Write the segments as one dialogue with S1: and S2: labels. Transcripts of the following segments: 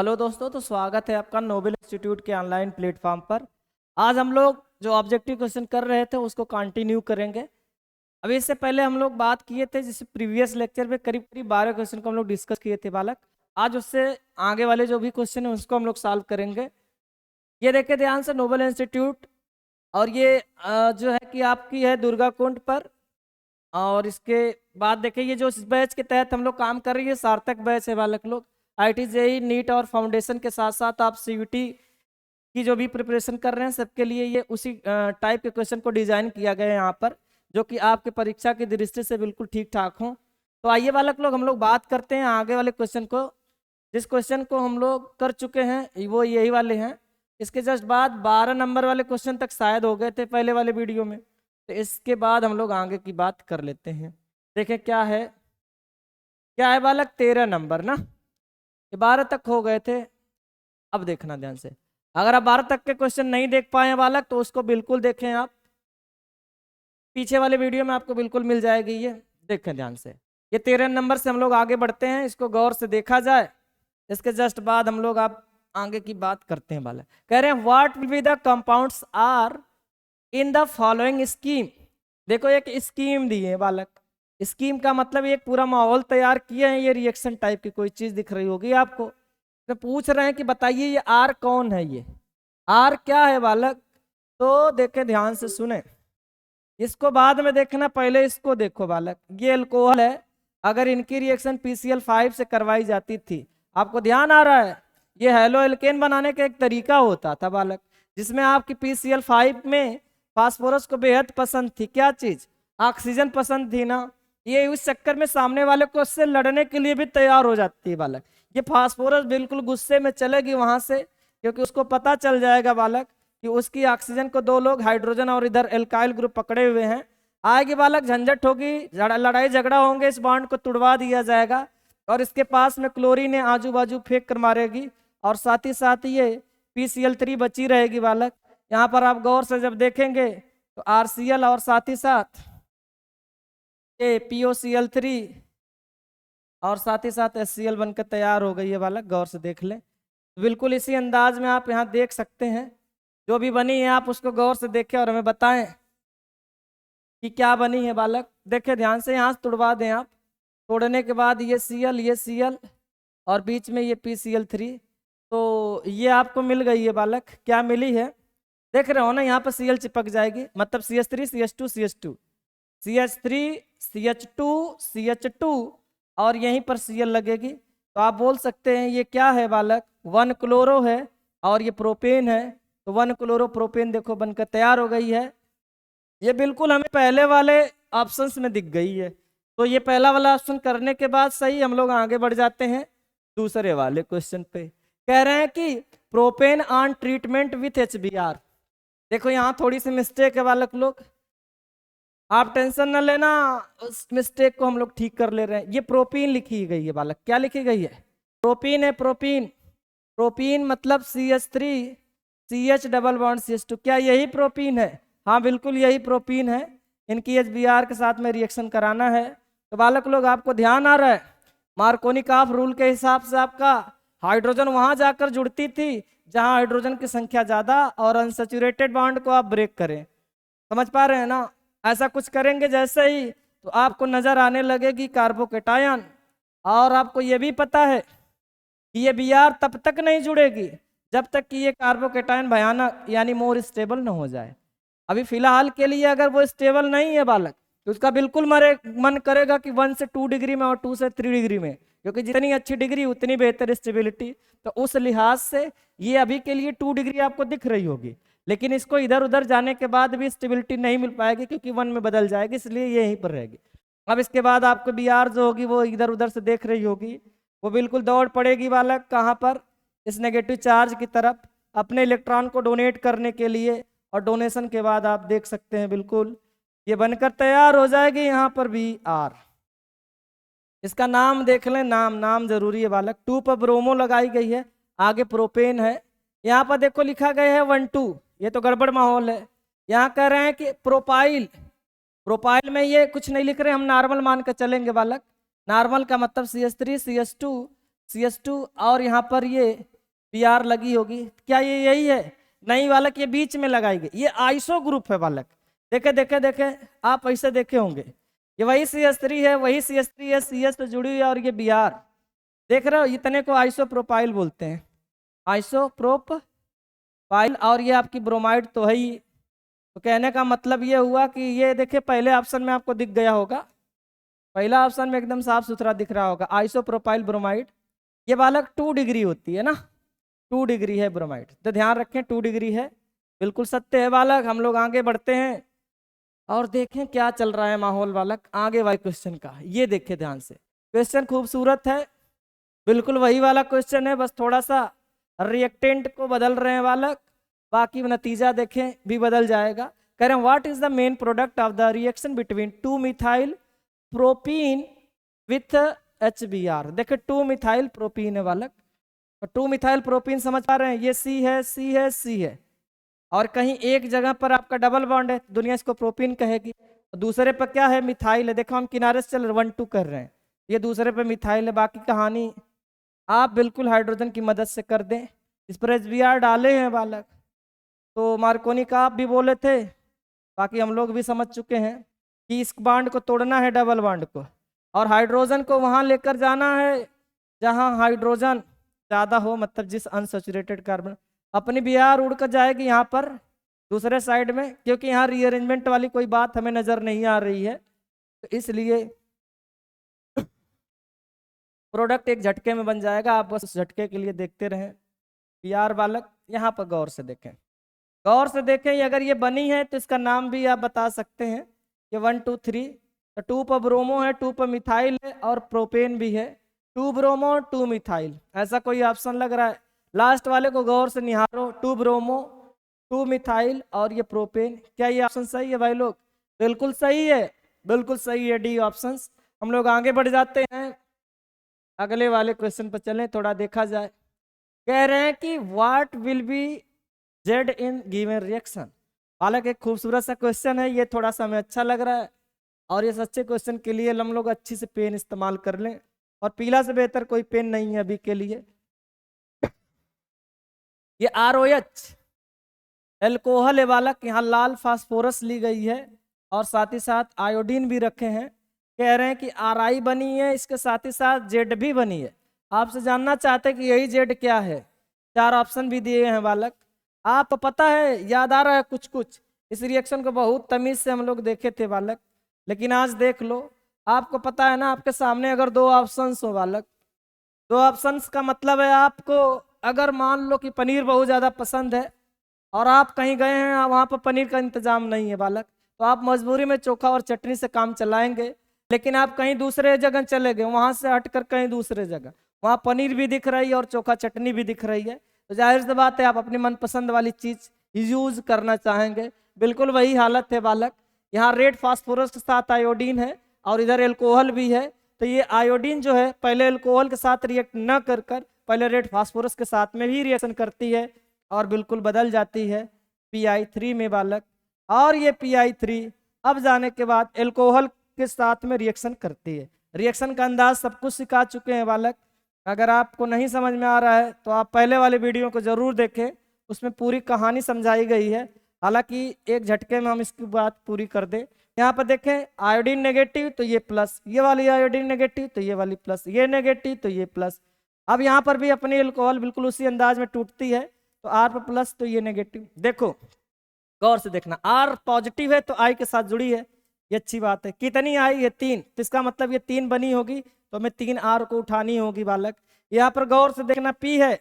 S1: Hello दोस्तों, तो स्वागत है आपका नोबेल इंस्टीट्यूट के ऑनलाइन प्लेटफॉर्म पर। आज हम लोग जो ऑब्जेक्टिव क्वेश्चन कर रहे थे उसको कंटिन्यू करेंगे। अभी इससे पहले हम लोग बात किए थे, जिससे प्रीवियस लेक्चर में करीब करीब 12 क्वेश्चन को हम लोग डिस्कस किए थे बालक। आज उससे आगे वाले जो भी क्वेश्चन है उसको हम लोग सॉल्व करेंगे। ये देखे ध्यान से, नोबेल इंस्टीट्यूट, और ये जो है कि आपकी है दुर्गा कुंड पर। और इसके बाद देखिए, ये जो इस बैच के तहत हम लोग काम कर रही है सार्थक बैच है बालक लोग। IIT JEE नीट और फाउंडेशन के साथ साथ आप CUT की जो भी प्रिपरेशन कर रहे हैं सबके लिए ये उसी टाइप के क्वेश्चन को डिजाइन किया गया है यहाँ पर, जो कि आपके परीक्षा की दृष्टि से बिल्कुल ठीक ठाक हो। तो आइए बालक लोग, हम लोग बात करते हैं आगे वाले क्वेश्चन को। जिस क्वेश्चन को हम लोग कर चुके हैं वो यही वाले हैं। इसके जस्ट बाद 12 नंबर वाले क्वेश्चन तक शायद हो गए थे पहले वाले वीडियो में। तो इसके बाद हम लोग आगे की बात कर लेते हैं। देखें क्या है बालक, 13 नंबर ना। ये 12 तक हो गए थे। अब देखना ध्यान से, अगर आप 12 तक के क्वेश्चन नहीं देख पाए हैं बालक तो उसको बिल्कुल देखें आप, पीछे वाले वीडियो में आपको बिल्कुल मिल जाएगी। ये देखें ध्यान से, ये 13 नंबर से हम लोग आगे बढ़ते हैं, इसको गौर से देखा जाए। इसके जस्ट बाद हम लोग आप आगे की बात करते हैं बालक। कह रहे हैं what will be the compounds R in the following scheme. देखो एक स्कीम दी है बालक। स्कीम का मतलब एक पूरा माहौल तैयार किए हैं, ये रिएक्शन टाइप की कोई चीज दिख रही होगी आपको। तो पूछ रहे हैं कि बताइए ये आर कौन है, ये आर क्या है बालक। तो देखे ध्यान से सुने, इसको बाद में देखना, पहले इसको देखो बालक। ये अल्कोहल है, अगर इनकी रिएक्शन PCl5 से करवाई जाती थी, आपको ध्यान आ रहा है, ये हेलो एल्केन बनाने का एक तरीका होता था बालक, जिसमें आपकी PCl5 में फास्फोरस को बेहद पसंद थी। क्या चीज? ऑक्सीजन पसंद थी ना। ये उस चक्कर में सामने वाले को उससे लड़ने के लिए भी तैयार हो जाती है बालक। ये फास्फोरस बिल्कुल गुस्से में चलेगी वहां से, क्योंकि उसको पता चल जाएगा बालक कि उसकी ऑक्सीजन को दो लोग हाइड्रोजन और इधर एल्काइल ग्रुप पकड़े हुए हैं। आएगी बालक, झंझट होगी, लड़ाई झगड़ा होंगे, इस बॉन्ड को तुड़वा दिया जाएगा और इसके पास में क्लोरीन आजू बाजू फेंक कर मारेगी, और साथ ही साथ ये PCl3 बची रहेगी बालक। यहाँ पर आप गौर से जब देखेंगे तो RCl और साथ ही साथ ये POCl3 और साथ ही साथ HCl बनकर तैयार हो गई है बालक। गौर से देख लें, बिल्कुल इसी अंदाज में आप यहाँ देख सकते हैं। जो भी बनी है आप उसको गौर से देखें और हमें बताएं कि क्या बनी है बालक। देखें ध्यान से, यहाँ से तुड़वा दें आप। तोड़ने के बाद ये Cl और बीच में ये PCl3, तो ये आपको मिल गई है बालक। क्या मिली है देख रहे हो ना, यहाँ पर Cl चिपक जाएगी, मतलब CH3 CH2 CH2 CH3 CH2 CH2 और यहीं पर Cl लगेगी। तो आप बोल सकते हैं ये क्या है बालक, 1 क्लोरो है और ये प्रोपेन है। तो 1 क्लोरो प्रोपेन देखो बनकर तैयार हो गई है। ये बिल्कुल हमें पहले वाले ऑप्शंस में दिख गई है। तो ये पहला वाला ऑप्शन करने के बाद सही, हम लोग आगे बढ़ जाते हैं दूसरे वाले क्वेश्चन पे। कह रहे हैं कि propane on treatment with HBr। देखो यहाँ थोड़ी सी मिस्टेक है बालक लोग, आप टेंशन न लेना, उस मिस्टेक को हम लोग ठीक कर ले रहे हैं। ये प्रोपीन लिखी गई है बालक। क्या लिखी गई है? प्रोपीन है, प्रोपीन। प्रोपीन मतलब CH3 CH double bond CH2। क्या यही प्रोपीन है? हाँ बिल्कुल यही प्रोपीन है। इनकी HBr के साथ में रिएक्शन कराना है। तो बालक लोग आपको ध्यान आ रहा है, मार्कोनिकॉफ रूल के हिसाब से आपका हाइड्रोजन वहां जाकर जुड़ती थी जहां हाइड्रोजन की संख्या ज्यादा, और अनसेचुरेटेड बॉन्ड को आप ब्रेक करें। समझ पा रहे हैं ना? ऐसा कुछ करेंगे जैसे ही तो आपको नजर आने लगेगी कार्बोकेटायन। और आपको ये भी पता है कि ये Br तब तक नहीं जुड़ेगी जब तक कि ये कार्बोकेटायन भयानक यानी मोर स्टेबल न हो जाए। अभी फिलहाल के लिए अगर वो स्टेबल नहीं है बालक, तो उसका बिल्कुल मन करेगा कि 1 से 2 डिग्री में और 2 से 3 डिग्री में, क्योंकि जितनी अच्छी डिग्री उतनी बेहतर स्टेबिलिटी। तो उस लिहाज से ये अभी के लिए 2 डिग्री आपको दिख रही होगी, लेकिन इसको इधर उधर जाने के बाद भी स्टेबिलिटी नहीं मिल पाएगी, क्योंकि 1 में बदल जाएगी, इसलिए ये यहीं पर रहेगी। अब इसके बाद आपको Br जो होगी वो इधर उधर से देख रही होगी, वो बिल्कुल दौड़ पड़ेगी बालक कहाँ पर, इस नेगेटिव चार्ज की तरफ, अपने इलेक्ट्रॉन को डोनेट करने के लिए। और डोनेशन के बाद आप देख सकते हैं बिल्कुल ये बनकर तैयार हो जाएगी यहाँ पर Br। इसका नाम देख लें, नाम जरूरी है बालक। 2 पर ब्रोमो लगाई गई है, आगे प्रोपेन है। यहाँ पर देखो लिखा गया है 1 2, ये तो गड़बड़ माहौल है। यहाँ कह रहे हैं कि प्रोपाइल में ये कुछ नहीं लिख रहे, हम नॉर्मल मान कर चलेंगे बालक। नॉर्मल का मतलब CH3 CH2 CH2 और यहाँ पर ये Br लगी होगी। क्या ये यही है? नहीं बालक, ये बीच में लगाई गई, ये आइसो ग्रुप है बालक। देखे देखे देखे, आप ऐसे देखे होंगे, ये वही CH3 है, वही CH3 है, CH से जुड़ी हुई है, और ये Br देख रहे हो, इतने को आइसोप्रोपाइल बोलते हैं, आइसोप्रोपाइल। और ये आपकी ब्रोमाइड तो है ही। तो कहने का मतलब ये हुआ कि ये देखिए पहले ऑप्शन में आपको दिख गया होगा, पहला ऑप्शन में एकदम साफ सुथरा दिख रहा होगा, आइसोप्रोपाइल ब्रोमाइड। ये बालक 2 डिग्री होती है ना, 2 डिग्री है ब्रोमाइड, तो ध्यान रखें 2 डिग्री है, बिल्कुल सत्य है बालक। हम लोग आगे बढ़ते हैं और देखें क्या चल रहा है माहौल बालक आगे वाले क्वेश्चन का। ये देखें ध्यान से, क्वेश्चन खूबसूरत है, बिल्कुल वही वाला क्वेश्चन है, बस थोड़ा सा रिएक्टेंट को बदल रहे हैं बालक, बाकी नतीजा देखें भी बदल जाएगा। कह रहे हैं what is the main product of the reaction between 2 methyl propene with HBr। देखे 2 मिथाइल प्रोपीन है बालक, तो 2 मिथाइल प्रोपीन समझ पा रहे हैं, ये C है, C है, C है, और कहीं एक जगह पर आपका डबल बॉन्ड है, दुनिया इसको प्रोपीन कहेगी, दूसरे पर क्या है, मिथाइल है। देखो हम किनारे से चल 1 2 कर रहे हैं, ये दूसरे पे मिथाइल है। बाकी कहानी आप बिल्कुल हाइड्रोजन की मदद से कर दें। इस पर HBr डाले हैं बालक, तो मार्कोनी का आप भी बोले थे, बाकी हम लोग भी समझ चुके हैं कि इस बांड को तोड़ना है, डबल बांड को, और हाइड्रोजन को वहां लेकर जाना है जहां हाइड्रोजन ज़्यादा हो, मतलब जिस अनसैचुरेटेड कार्बन, अपनी Br उड़कर जाएगी यहाँ पर दूसरे साइड में, क्योंकि यहाँ रीअरेंजमेंट वाली कोई बात हमें नज़र नहीं आ रही है, तो इसलिए प्रोडक्ट एक झटके में बन जाएगा। आप बस उस झटके के लिए देखते रहें। Br बालक यहाँ पर गौर से देखें, गौर से देखें, अगर ये बनी है तो इसका नाम भी आप बता सकते हैं, ये 1 2 3, तो 2 पर ब्रोमो है, 2 पर मिथाइल है, और प्रोपेन भी है, 2 ब्रोमो 2 मिथाइल, ऐसा कोई ऑप्शन लग रहा है? लास्ट वाले को गौर से निहारो, 2 ब्रोमो 2 मिथाइल और ये प्रोपेन। क्या ये ऑप्शन सही है भाई लोग? बिल्कुल सही है, बिल्कुल सही है, डी ऑप्शन। हम लोग आगे बढ़ जाते हैं, अगले वाले क्वेश्चन पर चलें, थोड़ा देखा जाए। कह रहे हैं कि what will B Z in given reaction. हालांकि एक खूबसूरत सा क्वेश्चन है, ये थोड़ा सा हमें अच्छा लग रहा है, और ये सच्चे क्वेश्चन के लिए हम लोग अच्छी से पेन इस्तेमाल कर लें, और पीला से बेहतर कोई पेन नहीं है अभी के लिए। ये ROH एल्कोहल है बालक, यहाँ लाल फास्फोरस ली गई है, और साथ ही साथ आयोडीन भी रखे हैं। कह रहे हैं कि RI बनी है, इसके साथ ही साथ जेड भी बनी है। आपसे जानना चाहते हैं कि यही जेड क्या है, 4 ऑप्शन भी दिए हैं बालक। आप पता है, याद आ रहा है कुछ कुछ, इस रिएक्शन को बहुत तमीज से हम लोग देखे थे बालक, लेकिन आज देख लो। आपको पता है ना, आपके सामने अगर 2 ऑप्शंस हो बालक, 2 ऑप्शंस का मतलब है आपको, अगर मान लो कि पनीर बहुत ज़्यादा पसंद है और आप कहीं गए हैं, वहाँ पर पनीर का इंतजाम नहीं है बालक, तो आप मजबूरी में चोखा और चटनी से काम चलाएंगे। लेकिन आप कहीं दूसरे जगह चले गए, वहाँ से हटकर कहीं दूसरे जगह, वहाँ पनीर भी दिख रही है और चोखा चटनी भी दिख रही है, तो जाहिर सी बात है आप अपनी मनपसंद वाली चीज़ यूज करना चाहेंगे। बिल्कुल वही हालत है बालक, यहाँ रेड फास्फोरस के साथ आयोडीन है और इधर एल्कोहल भी है, तो ये आयोडीन जो है पहले एल्कोहल के साथ रिएक्ट न कर कर पहले रेड फास्फोरस के साथ में भी रिएक्शन करती है और बिल्कुल बदल जाती है Pi3 में बालक, और ये Pi3 अब जाने के बाद एल्कोहल के साथ में रिएक्शन करती है। रिएक्शन का अंदाज सब कुछ सिखा चुके हैं बालक, अगर आपको नहीं समझ में आ रहा है तो आप पहले वाले वीडियो को जरूर देखें, उसमें पूरी कहानी समझाई गई है। हालांकि एक झटके में हम इसकी बात पूरी कर दें। यहाँ पर देखें, आयोडीन नेगेटिव तो ये प्लस, ये वाली आयोडीन नेगेटिव तो ये वाली प्लस, ये नेगेटिव तो ये प्लस। अब यहाँ पर भी अपनी एल्कोहल बिल्कुल उसी अंदाज में टूटती है, तो R पर प्लस तो ये नेगेटिव। देखो गौर से देखना, R पॉजिटिव है तो I के साथ जुड़ी है, ये अच्छी बात है। कितनी I है? 3, तो इसका मतलब ये 3 बनी होगी, तो हमें 3 R को उठानी होगी बालक। यहाँ पर गौर से देखना, P है,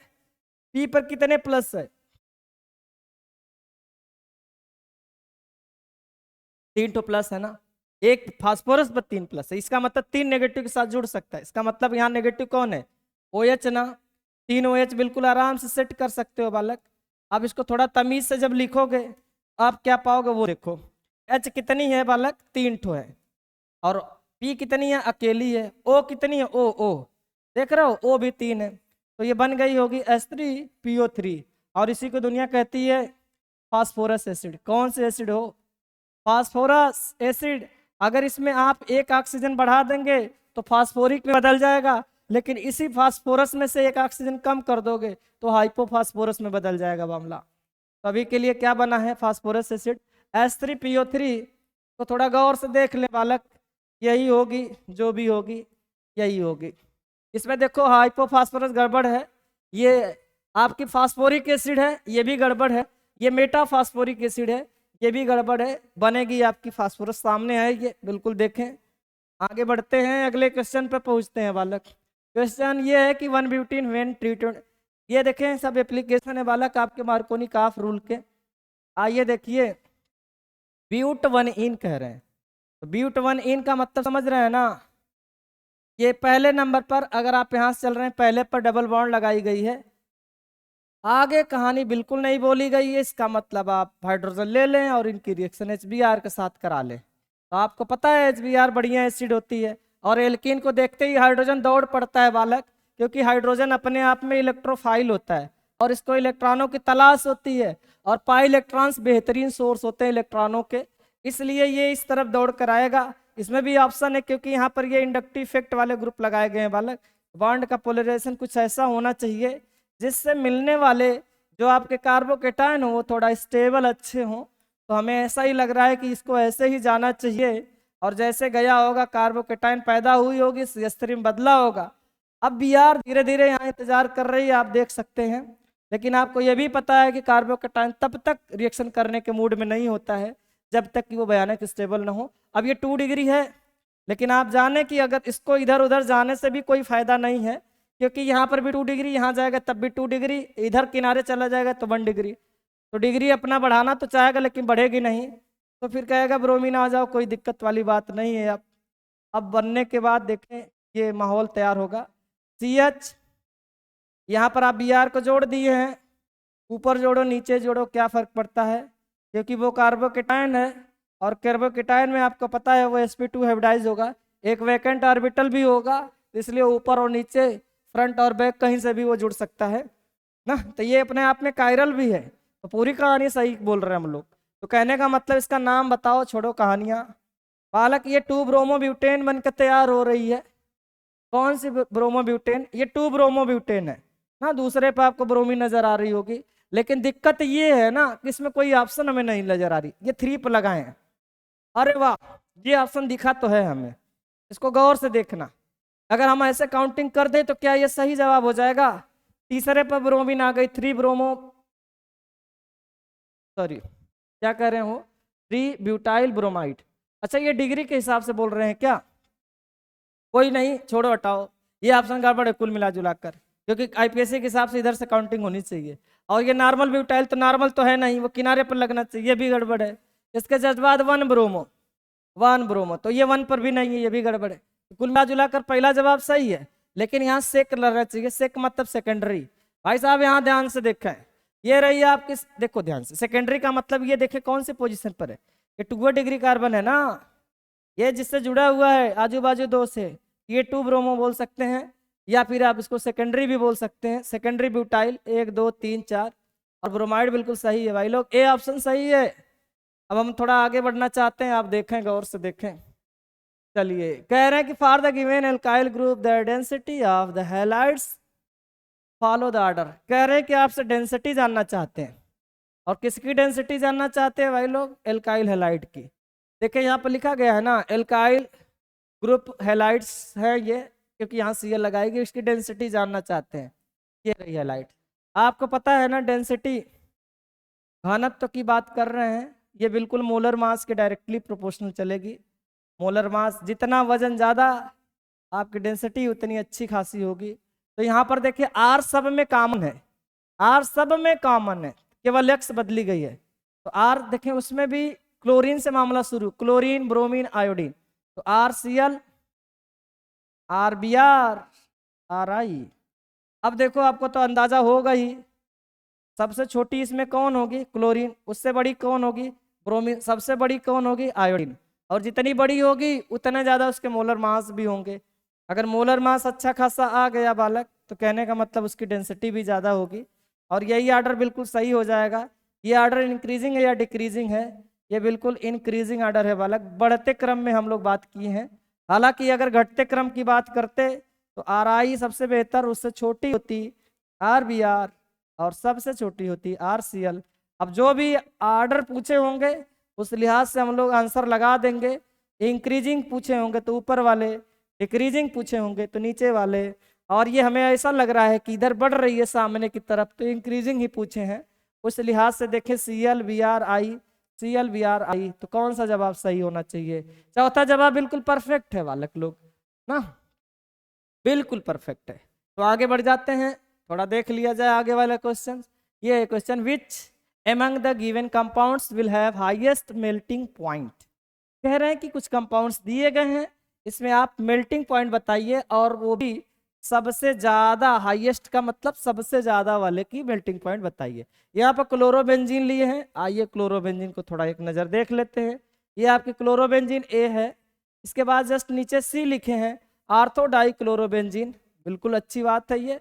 S1: P पर कितने प्लस है? 3 तो प्लस है ना, एक फास्फोरस पर 3 प्लस है, इसका मतलब 3 नेगेटिव के साथ जुड़ सकता है। इसका मतलब यहाँ नेगेटिव कौन है? OH ना, 3 OH बिल्कुल आराम से सेट कर सकते हो बालक। अब इसको थोड़ा तमीज से जब लिखोगे आप क्या पाओगे वो देखो, H कितनी है बालक? 3 ठो है, और P कितनी है? अकेली है। O कितनी है? O देख रहे हो, O भी 3 है, तो ये बन गई होगी H3PO3, और इसी को दुनिया कहती है फास्फोरस एसिड। कौन से एसिड हो? Phosphorus acid. अगर इसमें आप एक ऑक्सीजन बढ़ा देंगे तो फास्फोरिक में बदल जाएगा, लेकिन इसी फास्फोरस में से एक ऑक्सीजन कम कर दोगे तो हाइपोफास्फोरस में बदल जाएगा मामला। तो अभी के लिए क्या बना है, फास्फोरस एसिड H3PO3। तो थोड़ा गौर से देख ले बालक, यही होगी, जो भी होगी यही होगी। इसमें देखो हाइपोफास्फोरस गड़बड़ है, ये आपकी फास्फोरिक एसिड है, ये भी गड़बड़ है, ये मेटाफास्फोरिक एसिड है, ये भी गड़बड़ है, बनेगी आपकी फास्फोरस। सामने है ये, बिल्कुल देखें। आगे बढ़ते हैं, अगले क्वेश्चन पे पहुंचते हैं बालक। क्वेश्चन ये है कि 1-ब्यूटीन व्हेन ट्रीटेड, ये देखें सब एप्लीकेशन है बालक आपके मार्कोनी काफ रूल के। आइए देखिए, ब्यूट 1 इन कह रहे हैं, तो ब्यूट 1 इन का मतलब समझ रहे हैं ना। ये पहले नंबर पर, अगर आप यहाँ से चल रहे हैं, पहले पर डबल बॉन्ड लगाई गई है, आगे कहानी बिल्कुल नहीं बोली गई है। इसका मतलब आप हाइड्रोजन ले लें और इनकी रिएक्शन HBr के साथ करा लें। तो आपको पता है HBr बढ़िया एसिड होती है, और एल्कीन को देखते ही हाइड्रोजन दौड़ पड़ता है बालक, क्योंकि हाइड्रोजन अपने आप में इलेक्ट्रोफाइल होता है और इसको इलेक्ट्रॉनों की तलाश होती है, और पाई इलेक्ट्रॉन्स बेहतरीन सोर्स होते हैं इलेक्ट्रॉनों के, इसलिए ये इस तरफ दौड़ कर आएगा। इसमें भी ऑप्शन है, क्योंकि यहाँ पर ये इंडक्टिव इफेक्ट वाले ग्रुप लगाए गए हैं बालक। बॉन्ड का पोलराइजेशन कुछ ऐसा होना चाहिए जिससे मिलने वाले जो आपके कार्बोकेटायन हो वो थोड़ा स्टेबल अच्छे हों। तो हमें ऐसा ही लग रहा है कि इसको ऐसे ही जाना चाहिए, और जैसे गया होगा कार्बोकेटायन पैदा हुई होगी, CH3 में बदला होगा। अब Br धीरे धीरे यहाँ इंतजार कर रही है, आप देख सकते हैं, लेकिन आपको यह भी पता है कि कार्बोकेटायन तब तक रिएक्शन करने के मूड में नहीं होता है जब तक कि वो भयानक स्टेबल ना हो। अब ये 2 डिग्री है, लेकिन आप जाने कि अगर इसको इधर उधर जाने से भी कोई फायदा नहीं है, क्योंकि यहाँ पर भी 2 डिग्री, यहाँ जाएगा तब भी 2 डिग्री, इधर किनारे चला जाएगा तो 1 डिग्री। तो डिग्री अपना बढ़ाना तो चाहेगा लेकिन बढ़ेगी नहीं, तो फिर कहेगा ब्रोमीन आ जाओ, कोई दिक्कत वाली बात नहीं है। अब बनने के बाद देखें ये माहौल तैयार होगा। CH यहाँ पर आप Br को जोड़ दिए हैं, ऊपर जोड़ो नीचे जोड़ो क्या फर्क पड़ता है, क्योंकि वो कार्बोकेटायन है, और कार्बोकेटायन में आपको पता है वो sp2 हाइब्रिडाइज होगा, एक वैकेंट ऑर्बिटल भी होगा, इसलिए ऊपर और नीचे फ्रंट और बैक कहीं से भी वो जुड़ सकता है ना। तो ये अपने आप में कायरल भी है। तो पूरी कहानी सही बोल रहे हैं हम लोग। तो कहने का मतलब इसका नाम बताओ, छोड़ो कहानियाँ। बालक ये 2-ब्रोमोब्यूटेन बनकर तैयार हो रही है। कौन सी ब्रोमोब्यूटेन? ये 2-ब्रोमोब्यूटेन है ना। दूसरे पे आपको ब्रोमीन नजर आ रही होगी, लेकिन दिक्कत ये है ना कि इसमें कोई ऑप्शन हमें नहीं नजर आ रही। ये 3 पर लगाए हैं, अरे वाह, ये ऑप्शन दिखा तो है हमें, इसको गौर से देखना। अगर हम ऐसे काउंटिंग कर दें तो क्या ये सही जवाब हो जाएगा? तीसरे पर ब्रोमीन आ गई, 3 कह रहे हो 3-ब्यूटाइल ब्रोमाइड। अच्छा, ये डिग्री के हिसाब से बोल रहे हैं क्या? कोई नहीं, छोड़ो हटाओ, ये ऑप्शन गड़बड़ है कुल मिला जुला कर, क्योंकि IPSC के हिसाब से इधर से काउंटिंग होनी चाहिए। और ये नॉर्मल ब्यूटाइल तो नॉर्मल तो है नहीं, वो किनारे पर लगना चाहिए, ये भी गड़बड़ है। इसके जस्ट बाद 1-ब्रोमो, तो ये 1 पर भी नहीं है, ये भी गड़बड़ है। कुल मिला जुला कर पहला जवाब सही है, लेकिन यहाँ सेक लगना चाहिए। सेक मतलब सेकेंडरी। भाई साहब यहाँ ध्यान से देखें, ये रही आपकी, देखो ध्यान से, सेकेंडरी का मतलब ये देखें कौन सी पोजीशन पर है। ये 2 डिग्री कार्बन है ना, ये जिससे जुड़ा हुआ है आजू बाजू 2 से, ये 2-ब्रोमो बोल सकते हैं, या फिर आप इसको सेकेंडरी भी बोल सकते हैं। सेकेंडरी ब्यूटाइल 1 2 3 4, और ब्रोमाइड बिल्कुल सही है भाई लोग, ए ऑप्शन सही है। अब हम थोड़ा आगे बढ़ना चाहते हैं, आप देखें गौर से देखें। चलिए, कह रहे हैं कि for the given alkyl group the density of the halides follow the order. कह रहे हैं कि आपसे डेंसिटी जानना चाहते हैं, और किसकी डेंसिटी जानना चाहते हैं भाई लोग? एल्काइल हैलाइड की। देखिए यहाँ पर लिखा गया है ना, एल्काइल ग्रुप हैलाइड्स है ये, क्योंकि यहाँ Cl लगाएगी, इसकी डेंसिटी जानना चाहते हैं। ये रही हैलाइड। आपको पता है ना डेंसिटी घनत्व की बात कर रहे हैं, ये बिल्कुल मोलर मास के डायरेक्टली प्रोपोर्शनल चलेगी। मोलर मास जितना वजन ज़्यादा, आपकी डेंसिटी उतनी अच्छी खासी होगी। तो यहाँ पर देखिए R सब में कॉमन है, R सब में कॉमन है, केवल X बदली गई है। तो R देखें, उसमें भी क्लोरीन से मामला शुरू, क्लोरीन ब्रोमीन आयोडीन, तो RCl RBr RI। अब देखो आपको तो अंदाजा होगा ही, सबसे छोटी इसमें कौन होगी? क्लोरीन। उससे बड़ी कौन होगी? ब्रोमीन। सबसे बड़ी कौन होगी? आयोडीन। और जितनी बड़ी होगी उतने ज़्यादा उसके मोलर मास भी होंगे। अगर मोलर मास अच्छा खासा आ गया बालक, तो कहने का मतलब उसकी डेंसिटी भी ज़्यादा होगी, और यही आर्डर बिल्कुल सही हो जाएगा। ये आर्डर इंक्रीजिंग है या डिक्रीजिंग है? ये बिल्कुल इंक्रीजिंग आर्डर है बालक, बढ़ते क्रम में हम लोग बात की हैं। हालांकि अगर घटते क्रम की बात करते तो आर आई सबसे बेहतर, उससे छोटी होती आर बी आर, और सबसे छोटी होती आर सी एल। अब जो भी आर्डर पूछे होंगे उस लिहाज से हम लोग आंसर लगा देंगे। इंक्रीजिंग पूछे होंगे तो ऊपर वाले, डिक्रीजिंग पूछे होंगे तो नीचे वाले। और ये हमें ऐसा लग रहा है कि इधर बढ़ रही है सामने की तरफ, तो इंक्रीजिंग ही पूछे हैं। उस लिहाज से देखें C L B R I, C L B R I, तो कौन सा जवाब सही होना चाहिए? चौथा जवाब बिल्कुल परफेक्ट है बालक लोग ना, बिल्कुल परफेक्ट है। तो आगे बढ़ जाते हैं, थोड़ा देख लिया जाए आगे वाला क्वेश्चन। ये है question, which among the given compounds will have highest melting point. कह रहे हैं कि कुछ कंपाउंड्स दिए गए हैं, इसमें आप मेल्टिंग पॉइंट बताइए, और वो भी सबसे ज्यादा, हाईएस्ट का मतलब सबसे ज्यादा वाले की मेल्टिंग पॉइंट बताइए। यहाँ पर क्लोरोबेंजीन लिए हैं, आइए क्लोरोबेंजीन को थोड़ा एक नजर देख लेते हैं। ये आपकी क्लोरोबेंजीन ए है, इसके बाद जस्ट नीचे सी लिखे हैं, आर्थो डाई क्लोरोबेंजीन, बिल्कुल अच्छी बात है।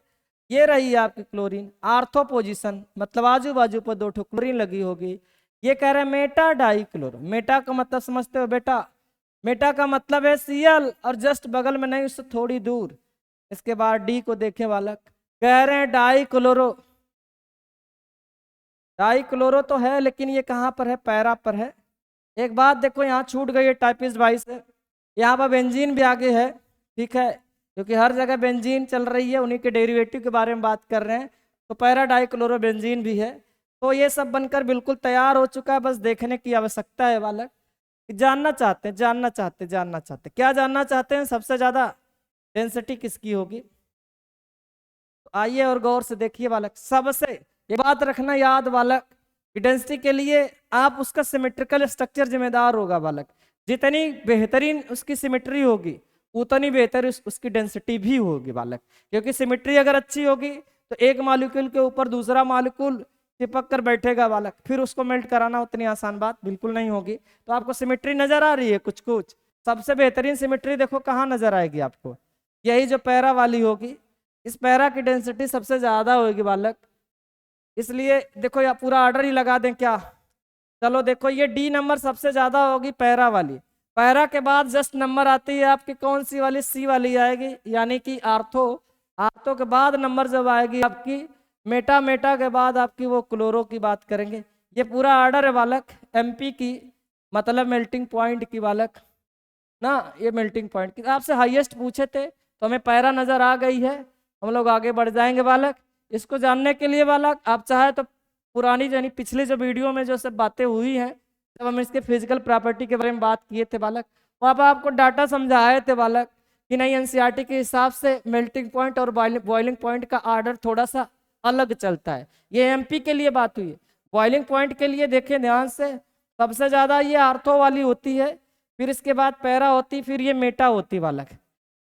S1: ये रही आपकी क्लोरीन, आर्थो पोजीशन मतलब आजू बाजू पर 2 क्लोरीन लगी होगी। ये कह रहे हैं मेटा डाई क्लोरो, मेटा का मतलब समझते हो बेटा? मेटा का मतलब है सीएल, और जस्ट बगल में नहीं, उससे थोड़ी दूर। इसके बाद डी को देखे बालक, कह रहे हैं डाई क्लोरो, डाई क्लोरो तो है लेकिन ये कहाँ पर है? पैरा पर है। एक बात देखो, यहाँ छूट गई है टाइपिस्ट भाई से, यहाँ पर बेंजीन भी आगे है, ठीक है, क्योंकि हर जगह बेंजीन चल रही है, उन्हीं के डेरिवेटिव के बारे में बात कर रहे हैं, तो पैरा डाइक्लोरोबेंजीन भी है। तो ये सब बनकर बिल्कुल तैयार हो चुका है, बस देखने की आवश्यकता है बालक। जानना चाहते हैं, जानना चाहते हैं, क्या जानना चाहते हैं? सबसे ज्यादा डेंसिटी किसकी होगी? तो आइए और गौर से देखिए बालक, सबसे ये बात रखना याद बालक कि डेंसिटी के लिए आप उसका सिमेट्रिकल स्ट्रक्चर जिम्मेदार होगा बालक। जितनी बेहतरीन उसकी सिमेट्री होगी उतनी बेहतर उसकी डेंसिटी भी होगी बालक, क्योंकि सिमेट्री अगर अच्छी होगी तो एक मॉलिक्यूल के ऊपर दूसरा मॉलिक्यूल चिपक कर बैठेगा बालक, फिर उसको मेल्ट कराना उतनी आसान बात बिल्कुल नहीं होगी। तो आपको सिमेट्री नजर आ रही है कुछ कुछ, सबसे बेहतरीन सिमेट्री देखो कहाँ नजर आएगी आपको, यही जो पैरा वाली होगी, इस पैरा की डेंसिटी सबसे ज्यादा होगी बालक। इसलिए देखो या पूरा ऑर्डर ही लगा दें क्या? चलो देखो, ये डी नंबर सबसे ज्यादा होगी पैरा वाली, पैरा के बाद जस्ट नंबर आती है आपकी कौन सी वाली? सी वाली आएगी, यानी कि आर्थो, आर्थो के बाद नंबर जब आएगी आपकी मेटा, मेटा के बाद आपकी वो क्लोरो की बात करेंगे। ये पूरा ऑर्डर है बालक एमपी की, मतलब मेल्टिंग पॉइंट की बालक ना, ये मेल्टिंग पॉइंट की आपसे हाईएस्ट पूछे थे, तो हमें पैरा नजर आ गई है। हम लोग आगे बढ़ जाएंगे बालक। इसको जानने के लिए बालक आप चाहे तो पुरानी यानी पिछले जो वीडियो में जो सब बातें हुई हैं, जब हम इसके फिजिकल प्रॉपर्टी के बारे में बात किए थे बालक, वहाँ पर आपको डाटा समझाए थे बालक कि नहीं एनसीईआरटी के हिसाब से मेल्टिंग पॉइंट और बॉइलिंग पॉइंट का ऑर्डर थोड़ा सा अलग चलता है। ये एमपी के लिए बात हुई है। बॉइलिंग पॉइंट के लिए देखें ध्यान से, सबसे ज़्यादा ये आर्थो वाली होती है, फिर इसके बाद पैरा होती, फिर ये मेटा होती बालक।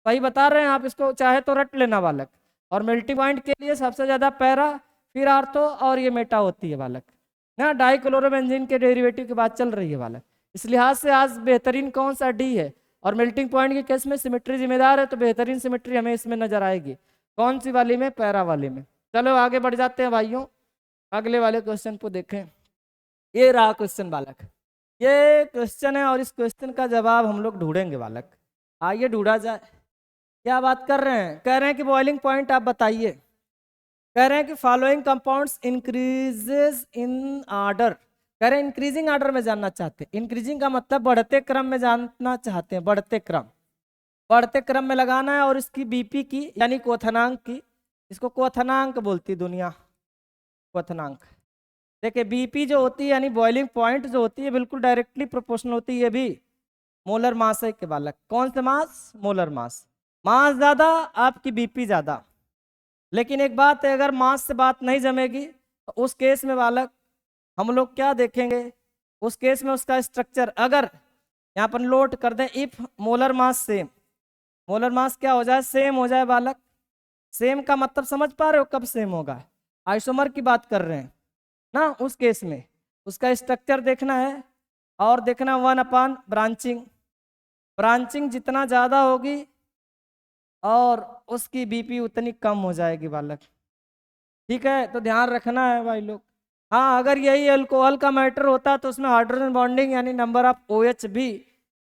S1: सही बता रहे हैं आप, इसको चाहे तो रट लेना बालक। और मेल्टिंग पॉइंट के लिए सबसे ज़्यादा पैरा, फिर आर्थो, और ये मेटा होती है बालक ना। डाइक्लोरोबेंजीन के डेरिवेटिव की बात चल रही है बालक, इस लिहाज से आज बेहतरीन कौन सा? डी है। और मेल्टिंग पॉइंट के केस में सिमेट्री जिम्मेदार है, तो बेहतरीन सिमेट्री हमें इसमें नजर आएगी कौन सी वाली में? पैरा वाली में। चलो आगे बढ़ जाते हैं भाइयों, अगले वाले क्वेश्चन को देखें। ये रहा क्वेश्चन बालक, ये क्वेश्चन है और इस क्वेश्चन का जवाब हम लोग ढूंढेंगे बालक। आइए ढूंढा जाए। क्या बात कर रहे हैं? कह रहे हैं कि बॉइलिंग पॉइंट आप बताइए। कह रहे हैं कि following compounds increases in order. कह रहे हैं इंक्रीजिंग ऑर्डर में जानना चाहते हैं। इंक्रीजिंग का मतलब बढ़ते क्रम में जानना चाहते हैं, बढ़ते क्रम, बढ़ते क्रम में लगाना है। और इसकी बीपी की यानी क्वथनांक की, इसको क्वथनांक बोलती है दुनिया, क्वथनांक। देखिए बीपी जो होती है यानी बॉइलिंग पॉइंट जो होती है बिल्कुल डायरेक्टली प्रोपोर्शनल होती है ये भी मोलर मास है के बालक। कौन से मास? Molar mass. मास ज्यादा आपकी बीपी ज्यादा। लेकिन एक बात है, अगर मास से बात नहीं जमेगी तो उस केस में बालक हम लोग क्या देखेंगे? उस केस में उसका स्ट्रक्चर अगर यहाँ पर नोट कर दें, if molar mass same, molar mass क्या हो जाए? सेम हो जाए बालक। सेम का मतलब समझ पा रहे हो कब सेम होगा? आइसोमर की बात कर रहे हैं ना, उस केस में उसका स्ट्रक्चर देखना है और देखना 1 ब्रांचिंग। ब्रांचिंग जितना ज़्यादा होगी और उसकी बीपी उतनी कम हो जाएगी बालक। ठीक है, तो ध्यान रखना है भाई लोग। हाँ, अगर यही अल्कोहल का मैटर होता तो उसमें हाइड्रोजन बॉन्डिंग यानी नंबर ऑफ OH भी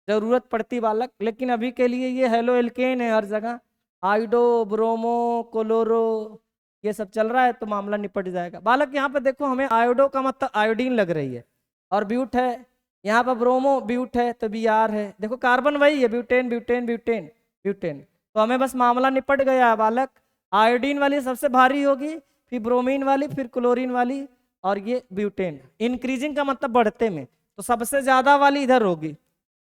S1: ज़रूरत पड़ती बालक, लेकिन अभी के लिए ये हेलो एल्केन है हर जगह, आयोडो, ब्रोमो, क्लोरो, ये सब चल रहा है तो मामला निपट जाएगा। बालक यहाँ पे देखो, हमें आयोडो का मतलब आयोडीन लग रही है और ब्यूट है, यहाँ पर ब्रोमो ब्यूट है तो Br है। देखो कार्बन वही है, ब्यूटेन ब्यूटेन ब्यूटेन ब्यूटेन, तो हमें बस मामला निपट गया है बालक। आयोडीन वाली सबसे भारी होगी, फिर ब्रोमीन वाली, फिर क्लोरीन वाली, और ये ब्यूटेन। इंक्रीजिंग का मतलब बढ़ते में, तो सबसे ज्यादा वाली इधर होगी,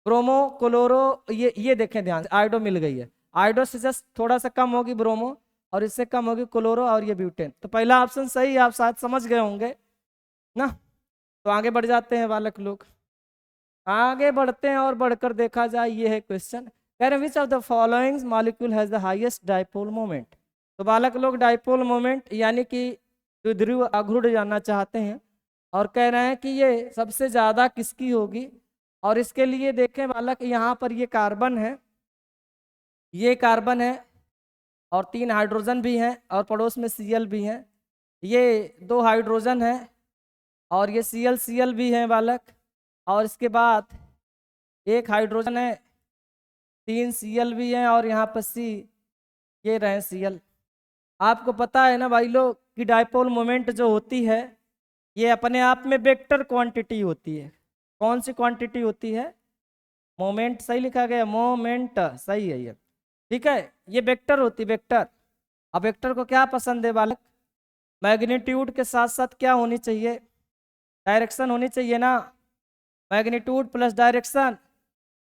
S1: ब्रोमो क्लोरो। ये देखें ध्यान से, आयोडो मिल गई है, आयोडो से जस्ट थोड़ा सा कम होगी ब्रोमो, और इससे कम होगी क्लोरो, और ये ब्यूटेन। तो पहला ऑप्शन सही, आप शायद समझ गए होंगे ना। तो आगे बढ़ जाते हैं बालक लोग, आगे बढ़ते हैं और बढ़कर देखा जाए, ये है क्वेश्चन, कह रहे which of the following molecule has the highest dipole moment. तो बालक लोग डाइपोल मोमेंट यानी कि द्विध्रुव आघूर्ण जानना चाहते हैं, और कह रहे हैं कि ये सबसे ज्यादा किसकी होगी। और इसके लिए देखें बालक, यहाँ पर ये कार्बन है, ये कार्बन है, और 3 हाइड्रोजन भी हैं, और पड़ोस में Cl भी हैं, ये 2 हाइड्रोजन है, और ये Cl भी है बालक, और इसके बाद 1 हाइड्रोजन है, 3 Cl भी हैं, और यहाँ पर C, ये रहे Cl। आपको पता है ना भाई लोग कि डाइपोल मोमेंट जो होती है ये अपने आप में वेक्टर क्वांटिटी होती है। कौन सी क्वांटिटी होती है? मोमेंट, सही लिखा गया, मोमेंट सही है ये, ठीक है, ये वेक्टर होती है, वेक्टर। अब वेक्टर को क्या पसंद है बालक? मैग्नीट्यूड के साथ साथ क्या होनी चाहिए? डायरेक्शन होनी चाहिए ना, मैग्नीट्यूड प्लस डायरेक्शन।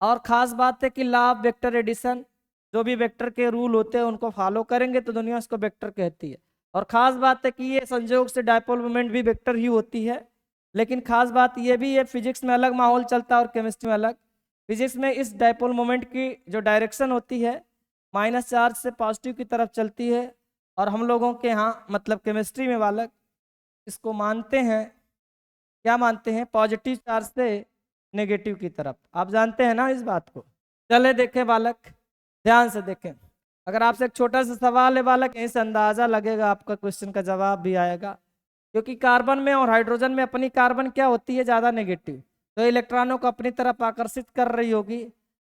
S1: और ख़ास बात है कि लॉ ऑफ वेक्टर एडिशन, जो भी वेक्टर के रूल होते हैं उनको फॉलो करेंगे तो दुनिया उसको वेक्टर कहती है। और ख़ास बात है कि ये संयोग से डायपोल मोमेंट भी वेक्टर ही होती है, लेकिन ख़ास बात ये भी है, फिजिक्स में अलग माहौल चलता है और केमिस्ट्री में अलग। फिजिक्स में इस डायपोल मोमेंट की जो डायरेक्शन होती है माइनस चार्ज से पॉजिटिव की तरफ चलती है, और हम लोगों के यहाँ मतलब केमिस्ट्री में बालक इसको मानते हैं, क्या मानते हैं? पॉजिटिव चार्ज से नेगेटिव की तरफ। आप जानते हैं ना इस बात को। चले देखें बालक, ध्यान से देखें, अगर आपसे एक छोटा सा सवाल है बालक, यहीं से अंदाजा लगेगा, आपका क्वेश्चन का जवाब भी आएगा। क्योंकि कार्बन में और हाइड्रोजन में अपनी कार्बन क्या होती है? ज़्यादा नेगेटिव, तो इलेक्ट्रॉनों को अपनी तरफ आकर्षित कर रही होगी,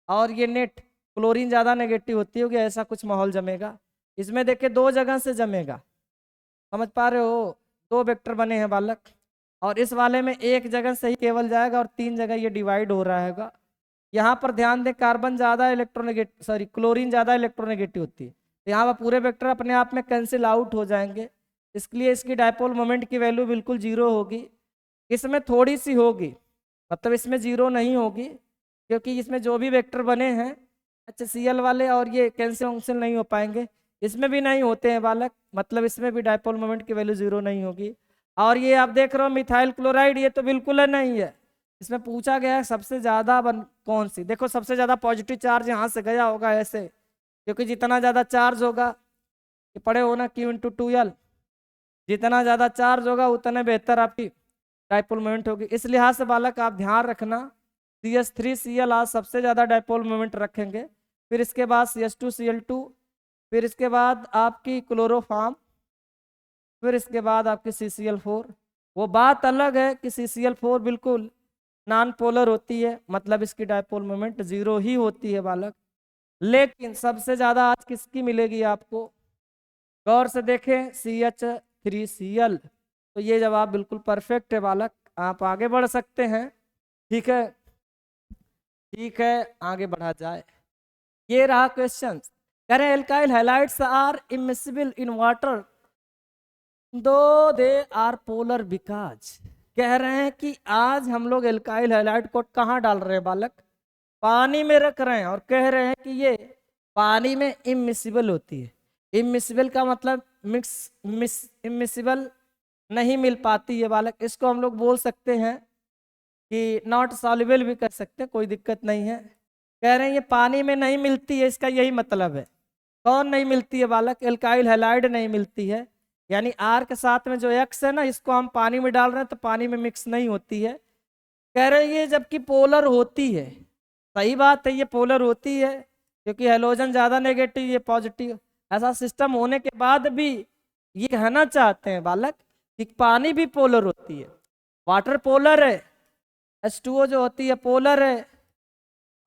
S1: और ये नेट क्लोरीन ज़्यादा नेगेटिव होती होगी, ऐसा कुछ माहौल जमेगा। इसमें देखिए 2 जगह से जमेगा, समझ पा रहे हो? 2 वेक्टर बने हैं बालक, और इस वाले में 1 जगह से ही केवल जाएगा, और 3 जगह ये डिवाइड हो रहा है। यहाँ पर ध्यान दें, कार्बन ज़्यादा इलेक्ट्रोनेगेटिव, सॉरी क्लोरीन ज़्यादा इलेक्ट्रोनेगेटिव होती है, तो यहाँ पर पूरे वेक्टर अपने आप में कैंसिल आउट हो जाएंगे, इसलिए इसकी डायपोल मोमेंट की वैल्यू बिल्कुल 0 होगी। इसमें थोड़ी सी होगी, मतलब इसमें 0 नहीं होगी, क्योंकि इसमें जो भी वेक्टर बने हैं HCl वाले, और ये कैंसिल वैंसिल नहीं हो पाएंगे, इसमें भी नहीं होते हैं बालक, मतलब इसमें भी डायपोल मोमेंट की वैल्यू 0 नहीं होगी। और ये आप देख रहे हो मिथाइल क्लोराइड, ये तो बिल्कुल नहीं है। इसमें पूछा गया है सबसे ज्यादा कौन सी, देखो सबसे ज्यादा पॉजिटिव चार्ज यहाँ से गया होगा ऐसे, क्योंकि जितना ज्यादा चार्ज होगा, ये पढ़े हो ना Q×2L, जितना ज्यादा चार्ज होगा उतने बेहतर आपकी डायपोल मोमेंट होगी। इस लिहाज से बालक आप ध्यान रखना, CH3Cl आज सबसे ज्यादा डायपोल मोमेंट रखेंगे, फिर इसके बाद CH2Cl2, फिर इसके बाद आपकी क्लोरोफॉर्म, फिर इसके बाद आपकी CCl4। वो बात अलग है कि CCl4 बिल्कुल नॉन पोलर होती है, मतलब इसकी डायपोल मोमेंट 0 ही होती है बालक। लेकिन सबसे ज्यादा आज किसकी मिलेगी आपको? गौर से देखें, CH3Cl। तो ये जवाब बिल्कुल परफेक्ट है बालक, आप आगे बढ़ सकते हैं। ठीक है, ठीक है, आगे बढ़ा जाए। ये रहा क्वेश्चन, कह रहे alkyl halides are immiscible in water though they are polar, because कह रहे हैं कि आज हम लोग एल्काइल हैलाइड को कहाँ डाल रहे हैं बालक? पानी में रख रहे हैं, और कह रहे हैं कि ये पानी में इमिसिबल होती है। इमिसिबल का मतलब इमिसिबल नहीं मिल पाती है बालक, इसको हम लोग बोल सकते हैं कि नॉट सॉल्युबल भी कर सकते हैं, कोई दिक्कत नहीं है। कह रहे हैं ये पानी में नहीं मिलती है, इसका यही मतलब है। कौन नहीं मिलती है बालक? एल्काइल हैलाइड नहीं मिलती है, यानी आर के साथ में जो एक्स है ना, इसको हम पानी में डाल रहे हैं तो पानी में मिक्स नहीं होती है। कह रहे हैं ये जबकि पोलर होती है, सही बात है, ये पोलर होती है, क्योंकि हेलोजन ज़्यादा नेगेटिव, ये पॉजिटिव। ऐसा सिस्टम होने के बाद भी ये कहना चाहते हैं बालक कि पानी भी पोलर होती है। वाटर पोलर है, H2O जो होती है पोलर है,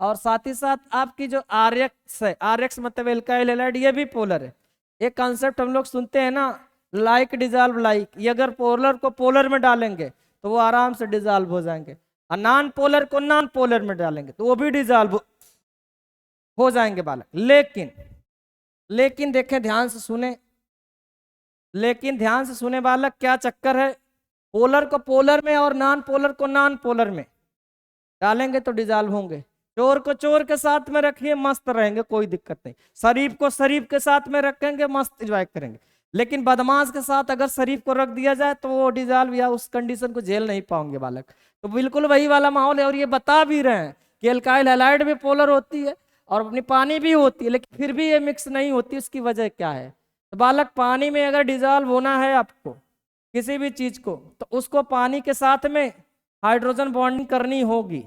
S1: और साथ ही साथ आपकी जो RX है, RX मतलब एल्काइल हैलाइड, ये भी पोलर है। एक कॉन्सेप्ट हम लोग सुनते हैं ना, लाइक डिजॉल्व लाइक, ये अगर पोलर को पोलर में डालेंगे तो वो आराम से डिजॉल्व हो जाएंगे, और नॉन पोलर को नॉन पोलर में डालेंगे तो वो भी डिजॉल्व हो जाएंगे बालक। लेकिन देखें, ध्यान से सुने, लेकिन ध्यान से सुने बालक, क्या चक्कर है, पोलर को पोलर में और नॉन पोलर को नॉन पोलर में डालेंगे तो डिजॉल्व होंगे। चोर को चोर के साथ में रखिए, मस्त रहेंगे, कोई दिक्कत नहीं। शरीफ को शरीफ के साथ में रखेंगे, मस्त एंजॉय करेंगे। लेकिन बदमाश के साथ अगर शरीफ को रख दिया जाए तो वो डिजॉल्व या उस कंडीशन को झेल नहीं पाओगे बालक। तो बिल्कुल वही वाला माहौल है, और ये बता भी रहे हैं कि एल्काइल हैलाइड भी पोलर होती है और अपनी पानी भी होती है, लेकिन फिर भी ये मिक्स नहीं होती। उसकी वजह क्या है? तो बालक, पानी में अगर डिजॉल्व होना है आपको किसी भी चीज को, तो उसको पानी के साथ में हाइड्रोजन बॉन्डिंग करनी होगी।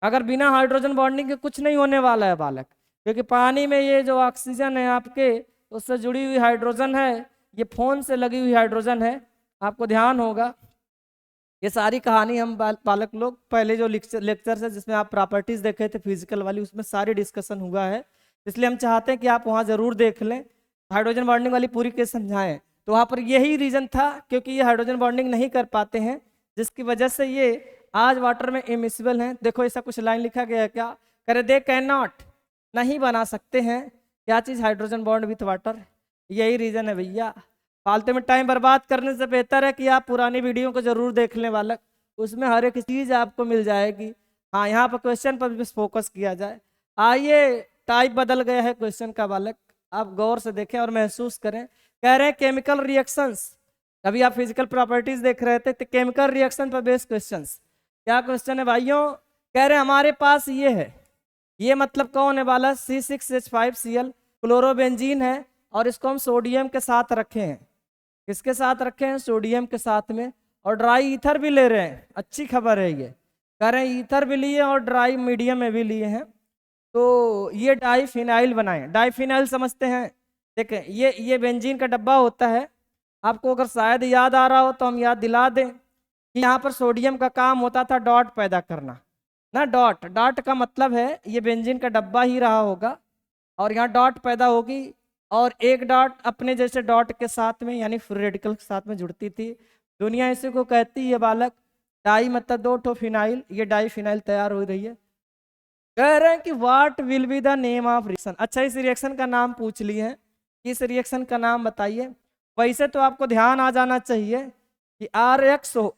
S1: अगर बिना हाइड्रोजन बॉन्डिंग के कुछ नहीं होने वाला है बालक, क्योंकि पानी में ये जो ऑक्सीजन है आपके, उससे जुड़ी हुई हाइड्रोजन है, ये फोन से लगी हुई हाइड्रोजन है। आपको ध्यान होगा, ये सारी कहानी हम बालक लोग पहले जो लेक्चर है जिसमें आप प्रॉपर्टीज देखे थे फिजिकल वाली, उसमें सारी डिस्कशन हुआ है। इसलिए हम चाहते हैं कि आप वहाँ जरूर देख लें, हाइड्रोजन बॉन्डिंग वाली पूरी केस समझाएं। तो वहाँ पर यही रीजन था, क्योंकि ये हाइड्रोजन बॉन्डिंग नहीं कर पाते हैं, जिसकी वजह से ये आज वाटर में इमिसिबल हैं। देखो ऐसा कुछ लाइन लिखा गया है, क्या करे, दे कैन नॉट, नहीं बना सकते हैं क्या चीज़, हाइड्रोजन बॉन्ड विथ वाटर। यही रीजन है भैया। फालतू में टाइम बर्बाद करने से बेहतर है कि आप पुरानी वीडियो को जरूर देख लें बालक, उसमें हर एक चीज़ आपको मिल जाएगी। हाँ, यहाँ पर क्वेश्चन पर भी फोकस किया जाए। आइए, टाइप बदल गया है क्वेश्चन का बालक, आप गौर से देखें और महसूस करें। कह रहे हैं केमिकल रिएक्शंस, अभी आप फिजिकल प्रॉपर्टीज देख रहे थे, तो केमिकल रिएक्शन पर बेस्ड क्वेश्चंस। क्या क्वेश्चन है भाइयों? कह रहे हैं हमारे पास ये है, ये मतलब कौन है बालक, C6H5Cl क्लोरोबेंजीन है, और इसको हम सोडियम के साथ रखे हैं। किसके साथ रखे हैं? सोडियम के साथ में। और ड्राई ईथर भी ले रहे हैं, अच्छी खबर है ये। कह रहे हैं ईथर भी लिए और ड्राई मीडियम में भी लिए हैं, तो ये डाईफिनाइल बनाए। डाईफिनाइल समझते हैं? देखें, ये बेंजीन का डब्बा होता है। आपको अगर शायद याद आ रहा हो तो हम याद दिला दें कि यहाँ पर सोडियम का काम होता था डॉट पैदा करना ना। डॉट का मतलब है ये बेंजीन का डब्बा ही रहा होगा, और यहाँ डॉट पैदा होगी, और एक डॉट अपने जैसे डॉट के साथ में यानी फ्री रेडिकल के साथ में जुड़ती थी। दुनिया इसी को कहती है बालक डाई, मतलब दो ठो फिनाइल, ये डाई फिनाइल तैयार हो रही है। कह रहे हैं कि what will be the name of reaction. अच्छा, इस रिएक्शन का नाम पूछ लिए हैं, इस रिएक्शन का नाम बताइए। वैसे तो आपको ध्यान आ जाना चाहिए कि RX हो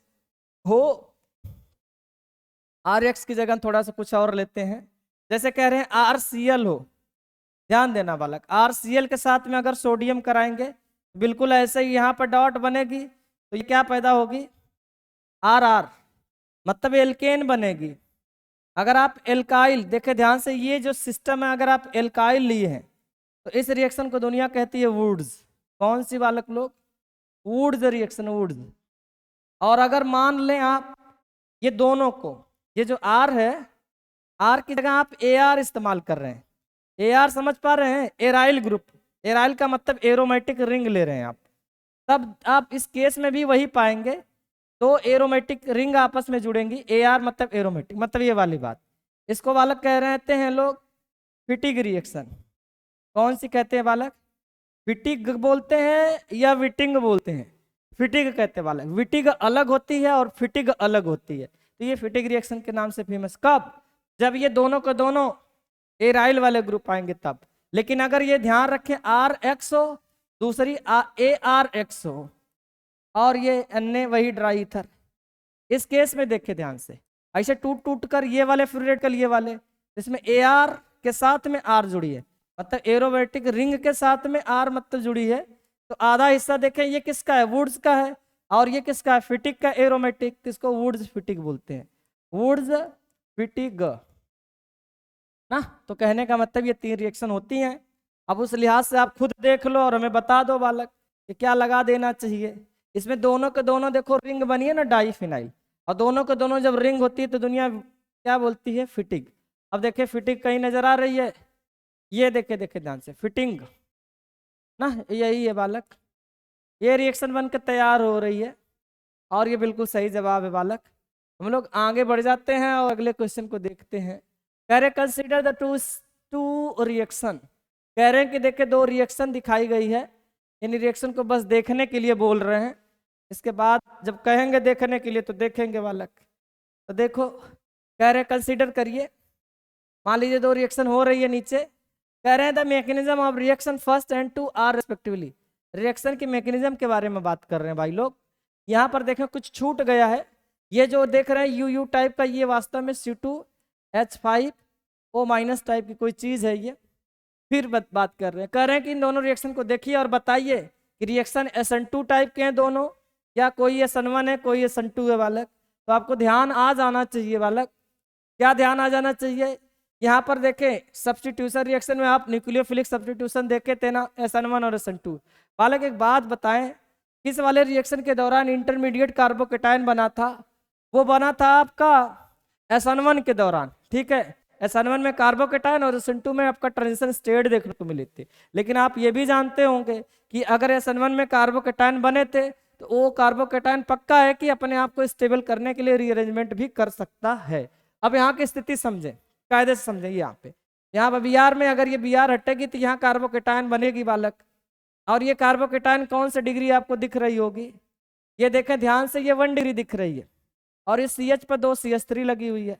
S1: RX की जगह थोड़ा सा कुछ और लेते हैं। जैसे कह रहे हैं RCl हो, ध्यान देना बालक, RCl के साथ में अगर सोडियम कराएंगे बिल्कुल ऐसे ही यहाँ पर डॉट बनेगी, तो ये क्या पैदा होगी, RR, मतलब एल्केन बनेगी। अगर आप एल्काइल देखें ध्यान से, ये जो सिस्टम है, अगर आप एल्काइल लिए हैं तो इस रिएक्शन को दुनिया कहती है वुड्स। कौन सी बालक लोग? Wurtz reaction, Wurtz. और अगर मान लें आप ये दोनों को, ये जो R है, R की जगह आप AR इस्तेमाल कर रहे हैं। AR समझ पा रहे हैं? एराइल ग्रुप, एराइल का मतलब एरोमेटिक रिंग ले रहे हैं आप, तब आप इस केस में भी वही पाएंगे, तो एरोमेटिक रिंग आपस में जुड़ेंगी। AR मतलब एरोमेटिक, मतलब ये वाली बात। इसको बालक कह रहे हैं लोग फिटिग रिएक्शन। कौन सी कहते हैं बालक? फिटिग बोलते हैं या विटिंग बोलते हैं? फिटिग कहते हैं बालक। विटिग अलग होती है और फिटिग अलग होती है, तो ये फिटिग रिएक्शन के नाम से फेमस। कब? जब ये दोनों को दोनों एराइल वाले ग्रुप आएंगे तब। लेकिन अगर ये ध्यान रखें RX हो, दूसरी ARX हो, और ये अन्य वही ड्राई ईथर, इस केस में देखें ध्यान से, ऐसे टूट टूट कर ये वाले फ्री रेडिकल, ये वाले, इसमें AR के साथ में R जुड़ी है, मतलब एरोमेटिक रिंग के साथ में R मतलब जुड़ी है। तो आधा हिस्सा देखें, ये किसका है? वुड्स का है। और ये किसका है? फिटिक का, एरोमेटिक, किसको वुड्स फिटिक बोलते हैं, वुड्स फिटिक ना। तो कहने का मतलब ये 3 रिएक्शन होती हैं। अब उस लिहाज से आप खुद देख लो और हमें बता दो बालक कि क्या लगा देना चाहिए। इसमें दोनों के दोनों देखो रिंग बनी है ना, डाईफिनाइल, और दोनों के दोनों जब रिंग होती है तो दुनिया क्या बोलती है? फिटिग। अब देखे फिटिग कहीं नजर आ रही है? ये देखे ध्यान से, फिटिंग ना, यही है बालक। ये रिएक्शन बनकर तैयार हो रही है, और ये बिल्कुल सही जवाब है बालक। हम लोग आगे बढ़ जाते हैं और अगले क्वेश्चन को देखते हैं। कह रहे कंसिडर द टू रिएक्शन, कह रहे हैं कि देखे दो रिएक्शन दिखाई गई है, इन रिएक्शन को बस देखने के लिए बोल रहे हैं। इसके बाद जब कहेंगे देखने के लिए तो देखेंगे बालक। तो देखो कह रहे कंसिडर करिए, मान लीजिए दो रिएक्शन हो रही है नीचे, कह रहे हैं the mechanism of reaction first and two are respectively, reaction के मैकेनिज्म के बारे में बात कर रहे हैं भाई लोग। यहाँ पर देखें कुछ छूट गया है, ये जो देख रहे हैं यू टाइप का, ये वास्तव में C2H5O- टाइप की कोई चीज़ है ये। फिर बात कर रहे हैं, कह रहे हैं कि इन दोनों रिएक्शन को देखिए और बताइए कि रिएक्शन SN2 टाइप के हैं दोनों, या कोई SN1 है कोई SN2 है बालक। तो आपको ध्यान आ जाना चाहिए बालक, क्या ध्यान आ जाना चाहिए, यहाँ पर देखें सब्स्टिट्यूशन रिएक्शन में आप न्यूक्लियोफिलिक सब्स्टिट्यूशन देखे थे ना, SN1 और SN2। बालक एक बात बताएं, किस वाले रिएक्शन के दौरान इंटरमीडिएट कार्बोकेटायन बना था? वो बना था आपका SN1 के दौरान, ठीक है। SN1 में कार्बोकेटायन और SN2 में आपका ट्रांजिशन स्टेट देखने को मिले थे। लेकिन आप ये भी जानते होंगे कि अगर SN1 में कार्बोकेटायन बने थे तो वो कार्बोकेटायन पक्का है कि अपने आप को स्टेबल करने के लिए रीअरेंजमेंट भी कर सकता है। अब यहाँ की स्थिति समझें, कायदे से समझें। यहाँ पर Br में अगर ये Br हटेगी तो यहाँ कार्बोकेटायन बनेगी बालक, और ये कार्बोकेटायन कौन सी डिग्री आपको दिख रही होगी? ये देखें ध्यान से, ये 1 डिग्री दिख रही है, और इस CH पर 2 CH3 लगी हुई है।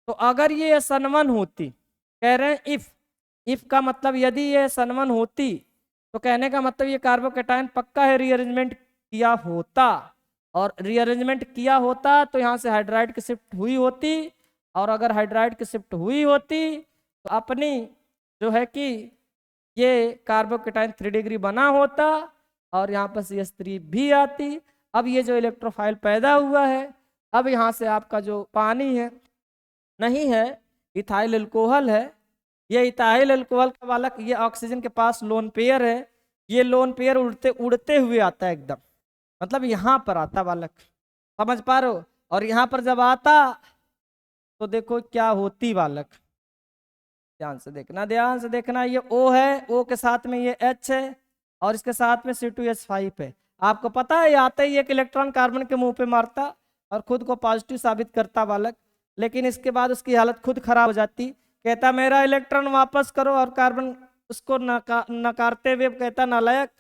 S1: तो अगर ये SN1 होती, कह रहे हैं इफ का मतलब यदि ये SN1 होती, तो कहने का मतलब ये कार्बोकेटायन पक्का है रीअरेंजमेंट किया होता, और रीअरेंजमेंट किया होता तो यहाँ से हाइड्राइड की शिफ्ट हुई होती, और अगर हाइड्राइड की शिफ्ट हुई होती तो अपनी जो है कि ये कार्बोकेटायन 3 डिग्री बना होता, और यहाँ पर CH3 भी आती। अब ये जो इलेक्ट्रोफाइल पैदा हुआ है, अब यहाँ से आपका जो पानी है नहीं है, इथाइल अल्कोहल है। ये इथाइल अल्कोहल का बालक, ये ऑक्सीजन के पास लोन पेयर है, ये लोन पेयर उड़ते उड़ते हुए आता है एकदम, मतलब यहाँ पर आता बालक, समझ पा रहे हो। और यहाँ पर जब आता तो देखो क्या होती बालक, ध्यान से देखना, ध्यान से देखना। ये O है, O के साथ में ये H है, और इसके साथ में C2H5 है। आपको पता है ये आते ही एक इलेक्ट्रॉन कार्बन के मुंह पे मारता और खुद को पॉजिटिव साबित करता बालक, लेकिन इसके बाद उसकी हालत खुद खराब हो जाती, कहता मेरा इलेक्ट्रॉन वापस करो, और कार्बन उसको नकारते हुए कहता नालायक,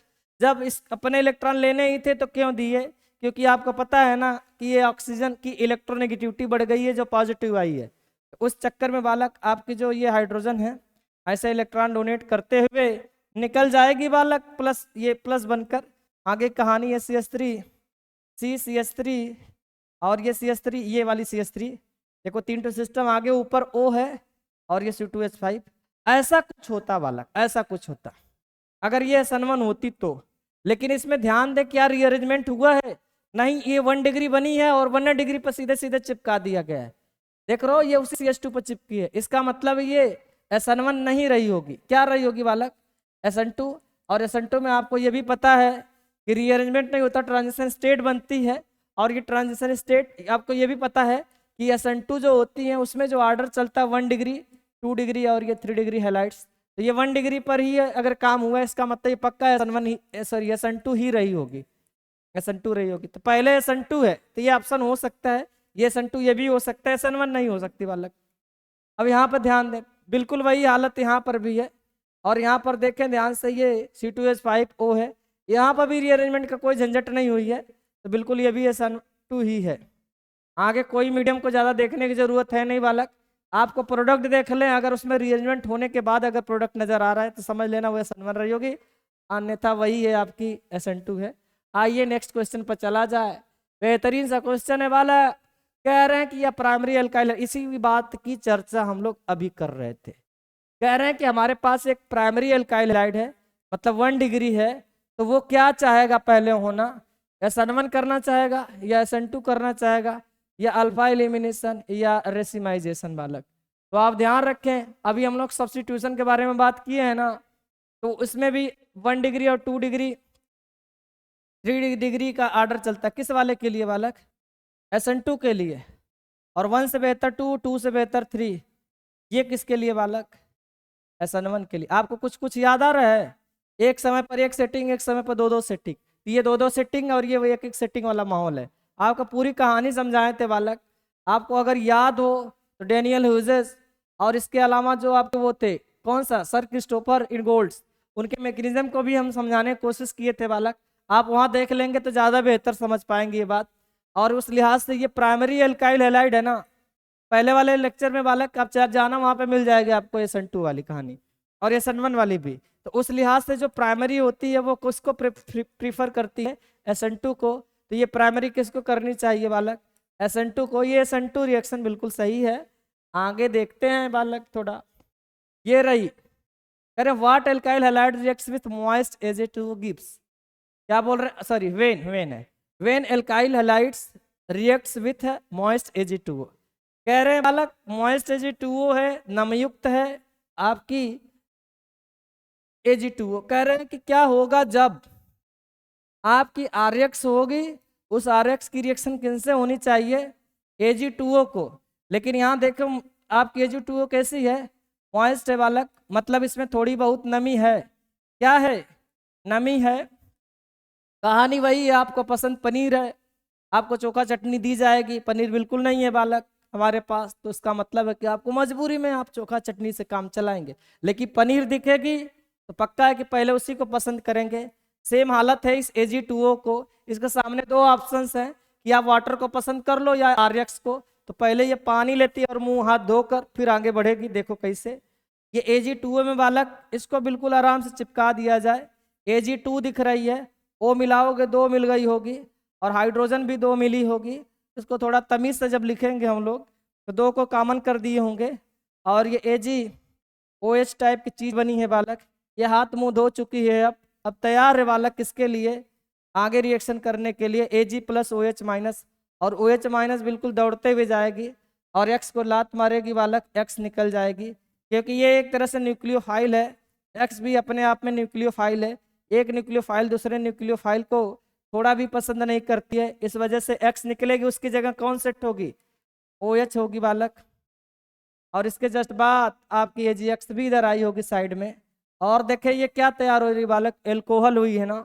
S1: जब इस अपने इलेक्ट्रॉन लेने ही थे तो क्यों दिए? क्योंकि आपको पता है ना कि ये ऑक्सीजन की इलेक्ट्रोनेगेटिविटी बढ़ गई है जो पॉजिटिव आई है। उस चक्कर में बालक आपकी जो ये हाइड्रोजन है ऐसे इलेक्ट्रॉन डोनेट करते हुए निकल जाएगी बालक, प्लस ये प्लस बनकर आगे कहानी है CH3 और ये CH3, ये वाली CH3, देखो 3 सिस्टम आगे ऊपर O है और ये C2H5। ऐसा कुछ होता बालक, ऐसा कुछ होता अगर ये SN1 होती तो। लेकिन इसमें ध्यान दे क्या रीअरेंजमेंट हुआ है? नहीं, ये 1 डिग्री बनी है और 1 डिग्री पर सीधे सीधे चिपका दिया गया है। देख रहे हो ये उसी CH2 पर चिपकी है, इसका मतलब ये SN1 नहीं रही होगी, क्या रही होगी बालक? SN2। और SN2 में आपको ये भी पता है कि रीअरेंजमेंट नहीं होता, ट्रांजिशन स्टेट बनती है। और ये ट्रांजिशन स्टेट आपको ये भी पता है कि SN2 जो होती है उसमें जो ऑर्डर चलता है 1 डिग्री 2 डिग्री और ये 3 डिग्री हैलाइड्स, तो ये 1 डिग्री पर ही अगर काम हुआ है, इसका मतलब ये पक्का SN2 ही रही होगी, SN2 रही होगी। तो पहले SN2 है तो ये ऑप्शन हो सकता है, ये SN2 ये भी हो सकता है, SN1 नहीं हो सकती बालक। अब यहाँ पर ध्यान दें, बिल्कुल वही हालत यहाँ पर भी है। और यहाँ पर देखें ध्यान से, ये C2H5O है, यहाँ पर भी रीअरेंजमेंट का कोई झंझट नहीं हुई है, तो बिल्कुल ये भी SN2 ही है। आगे कोई मीडियम को ज़्यादा देखने की जरूरत है नहीं बालक, आपको प्रोडक्ट देख लें, अगर उसमें रीअरेंजमेंट होने के बाद अगर प्रोडक्ट नजर आ रहा है तो समझ लेना वो SN1 रही होगी, अन्यथा वही है आपकी SN2 है। आइए नेक्स्ट क्वेश्चन पर चला जाए, बेहतरीन सा क्वेश्चन है वाला। कह रहे हैं कि यह प्राइमरी अल्काइल, इसी बात की चर्चा हम लोग अभी कर रहे थे। कह रहे हैं कि हमारे पास एक प्राइमरी अल्काइल हैलाइड है, मतलब 1 डिग्री है, तो वो क्या चाहेगा पहले होना? SN1 करना चाहेगा या SN2 करना चाहेगा, या अल्फा एलिमिनेशन या रेसिमाइजेशन बालक? तो आप ध्यान रखें, अभी हम लोग सब्स्टिट्यूशन के बारे में बात किए हैं ना, तो उसमें भी 1 डिग्री और 2 डिग्री 3 डिग्री का आर्डर चलता है, किस वाले के लिए बालक? SN2 के लिए। और 1 से बेहतर 2, 2 से बेहतर 3, ये किसके लिए बालक? SN1 के लिए। आपको कुछ कुछ याद आ रहा है? एक समय पर एक सेटिंग, एक समय पर 2-2 सेटिंग, ये 2-2 सेटिंग और ये एक सेटिंग वाला माहौल है। आपको पूरी कहानी समझाए थे बालक, आपको अगर याद हो तो डेनियल ह्यूजेस और इसके अलावा जो आपके वो थे कौन सा सर क्रिस्टोफर इनगोल्ड्स, उनके मैकेनिज्म को भी हम समझाने की कोशिश किए थे बालक। आप वहाँ देख लेंगे तो ज़्यादा बेहतर समझ पाएंगे ये बात। और उस लिहाज से ये प्राइमरी एल्काइल हैलाइड है ना, पहले वाले लेक्चर में बालक आप चाहे जाना वहाँ पे मिल जाएगी आपको SN2 वाली कहानी और SN1 वाली भी। तो उस लिहाज से जो प्राइमरी होती है वो किसको प्रीफर करती है, SN2 को। तो ये प्राइमरी किसको करनी चाहिए बालक, SN2 को। ये SN2 रिएक्शन बिल्कुल सही है। आगे देखते हैं बालक थोड़ा, ये रही कह रहे what alkyl halide reacts with moist Ag2O gives, क्या बोल रहे हैं, सॉरी वेन है, when alkyl halides reacts with moist Ag2O। कह रहे हैं बालक मॉइस्ट Ag2O है, नमयुक्त है आपकी Ag2O। कह रहे हैं कि क्या होगा जब आपकी RX होगी, उस RX की रिएक्शन किनसे होनी चाहिए, Ag2O को। लेकिन यहाँ देखो आपकी Ag2O कैसी है, मॉइस्ट है बालक, मतलब इसमें थोड़ी बहुत नमी है। क्या है, नमी है। कहानी वही है, आपको पसंद पनीर है, आपको चोखा चटनी दी जाएगी, पनीर बिल्कुल नहीं है बालक हमारे पास, तो इसका मतलब है कि आपको मजबूरी में आप चोखा चटनी से काम चलाएंगे। लेकिन पनीर दिखेगी तो पक्का है कि पहले उसी को पसंद करेंगे। सेम हालत है इस Ag2O को। इसके सामने दो ऑप्शंस हैं कि आप वाटर को पसंद कर लो या RX को। तो पहले ये पानी लेती है और मुंह हाथ धोकर फिर आगे बढ़ेगी। देखो कैसे, ये Ag2O में बालक इसको बिल्कुल आराम से चिपका दिया जाए। Ag2 दिख रही है, O मिलाओगे 2 मिल गई होगी और हाइड्रोजन भी 2 मिली होगी। इसको थोड़ा तमीज से जब लिखेंगे हम लोग तो 2 को कॉमन कर दिए होंगे और ये AgOH टाइप की चीज बनी है बालक। ये हाथ मुंह धो चुकी है, अब तैयार है बालक किसके लिए, आगे रिएक्शन करने के लिए। Ag प्लस OH माइनस, और OH माइनस बिल्कुल दौड़ते हुए जाएगी और X को लात मारेगी बालक, X निकल जाएगी क्योंकि ये एक तरह से न्यूक्लियोफाइल है। X भी अपने आप में न्यूक्लियोफाइल है। एक न्यूक्लियोफाइल दूसरे न्यूक्लियोफाइल को थोड़ा भी पसंद नहीं करती है, इस वजह से X निकलेगी, उसकी जगह कौन सेट होगी, OH होगी बालक। और इसके जस्ट बाद आपकी AgX भी इधर आई होगी साइड में। और देखे ये क्या तैयार हो रही बालक, एल्कोहल हुई है ना,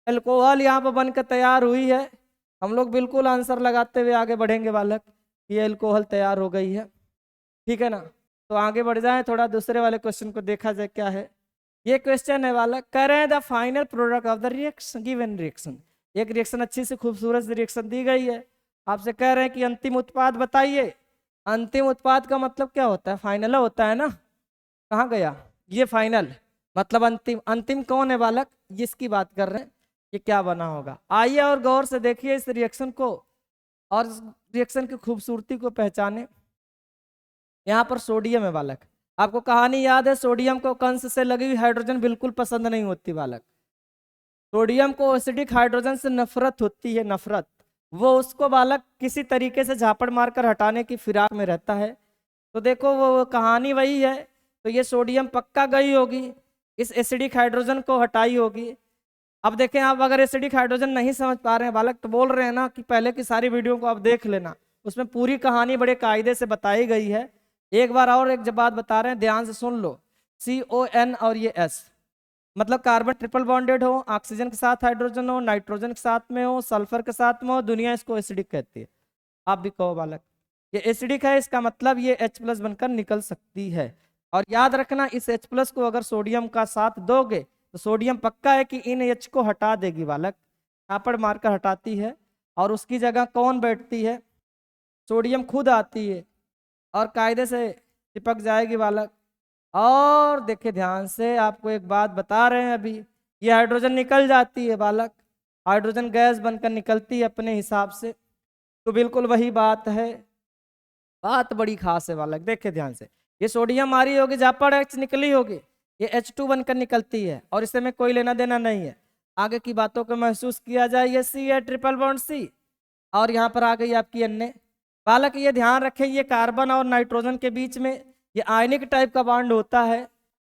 S1: एल्कोहल यहाँ पर बनकर तैयार हुई है। हम लोग बिल्कुल आंसर लगाते हुए आगे बढ़ेंगे बालक, ये एल्कोहल तैयार हो गई है, ठीक है ना। तो आगे बढ़ जाए, थोड़ा दूसरे वाले क्वेश्चन को देखा जाए क्या है। ये क्वेश्चन है बालक, करें the final product of the reaction given reaction. एक रिएक्शन अच्छी से खूबसूरत सी रिएक्शन दी गई है, आपसे कह रहे हैं कि अंतिम उत्पाद बताइए। अंतिम उत्पाद का मतलब क्या होता है, फाइनल होता है ना। कहाँ गया ये फाइनल, मतलब अंतिम। अंतिम कौन है बालक, जिसकी बात कर रहे हैं, ये क्या बना होगा। आइए और गौर से देखिए इस रिएक्शन को और रिएक्शन की खूबसूरती को पहचाने। यहाँ पर सोडियम है बालक, आपको कहानी याद है, सोडियम को कंस से लगी हुई हाइड्रोजन बिल्कुल पसंद नहीं होती बालक। सोडियम को एसिडिक हाइड्रोजन से नफरत होती है, नफरत। वो उसको बालक किसी तरीके से झापड़ मारकर हटाने की फिराक में रहता है। तो देखो वो कहानी वही है। तो ये सोडियम पक्का गई होगी, इस एसिडिक हाइड्रोजन को हटाई होगी। अब देखें, आप अगर एसिडिक हाइड्रोजन नहीं समझ पा रहे हैं बालक तो बोल रहे हैं ना कि पहले की सारी वीडियो को आप देख लेना, उसमें पूरी कहानी बड़े कायदे से बताई गई है। एक बार और एक जब बात बता रहे हैं, ध्यान से सुन लो। CON और ये S मतलब कार्बन ट्रिपल बॉन्डेड हो, ऑक्सीजन के साथ हाइड्रोजन हो, नाइट्रोजन के साथ में हो, सल्फर के साथ में हो, दुनिया इसको एसिडिक कहती है। आप भी कहो बालक ये एसिडिक है, इसका मतलब ये H+ बनकर निकल सकती है। और याद रखना इस H+ को अगर सोडियम का साथ दोगे तो सोडियम पक्का है कि इन H को हटा देगी बालक, झापड़ मारकर हटाती है। और उसकी जगह कौन बैठती है, सोडियम खुद आती है और कायदे से चिपक जाएगी बालक। और देखिए ध्यान से, आपको एक बात बता रहे हैं अभी, ये हाइड्रोजन निकल जाती है बालक, हाइड्रोजन गैस बनकर निकलती है अपने हिसाब से। तो बिल्कुल वही बात है, बात बड़ी खास है बालक। देखिए ध्यान से, ये सोडियम आ रही होगी, झापड़ H निकली होगी, ये H2 बनकर निकलती है और इससे में कोई लेना देना नहीं है। आगे की बातों को महसूस किया जाए, ये C है, ट्रिपल बॉन्ड C, और यहाँ पर आ गई आपकी Na। बालक ये ध्यान रखें, ये कार्बन और नाइट्रोजन के बीच में ये आयनिक टाइप का बॉन्ड होता है,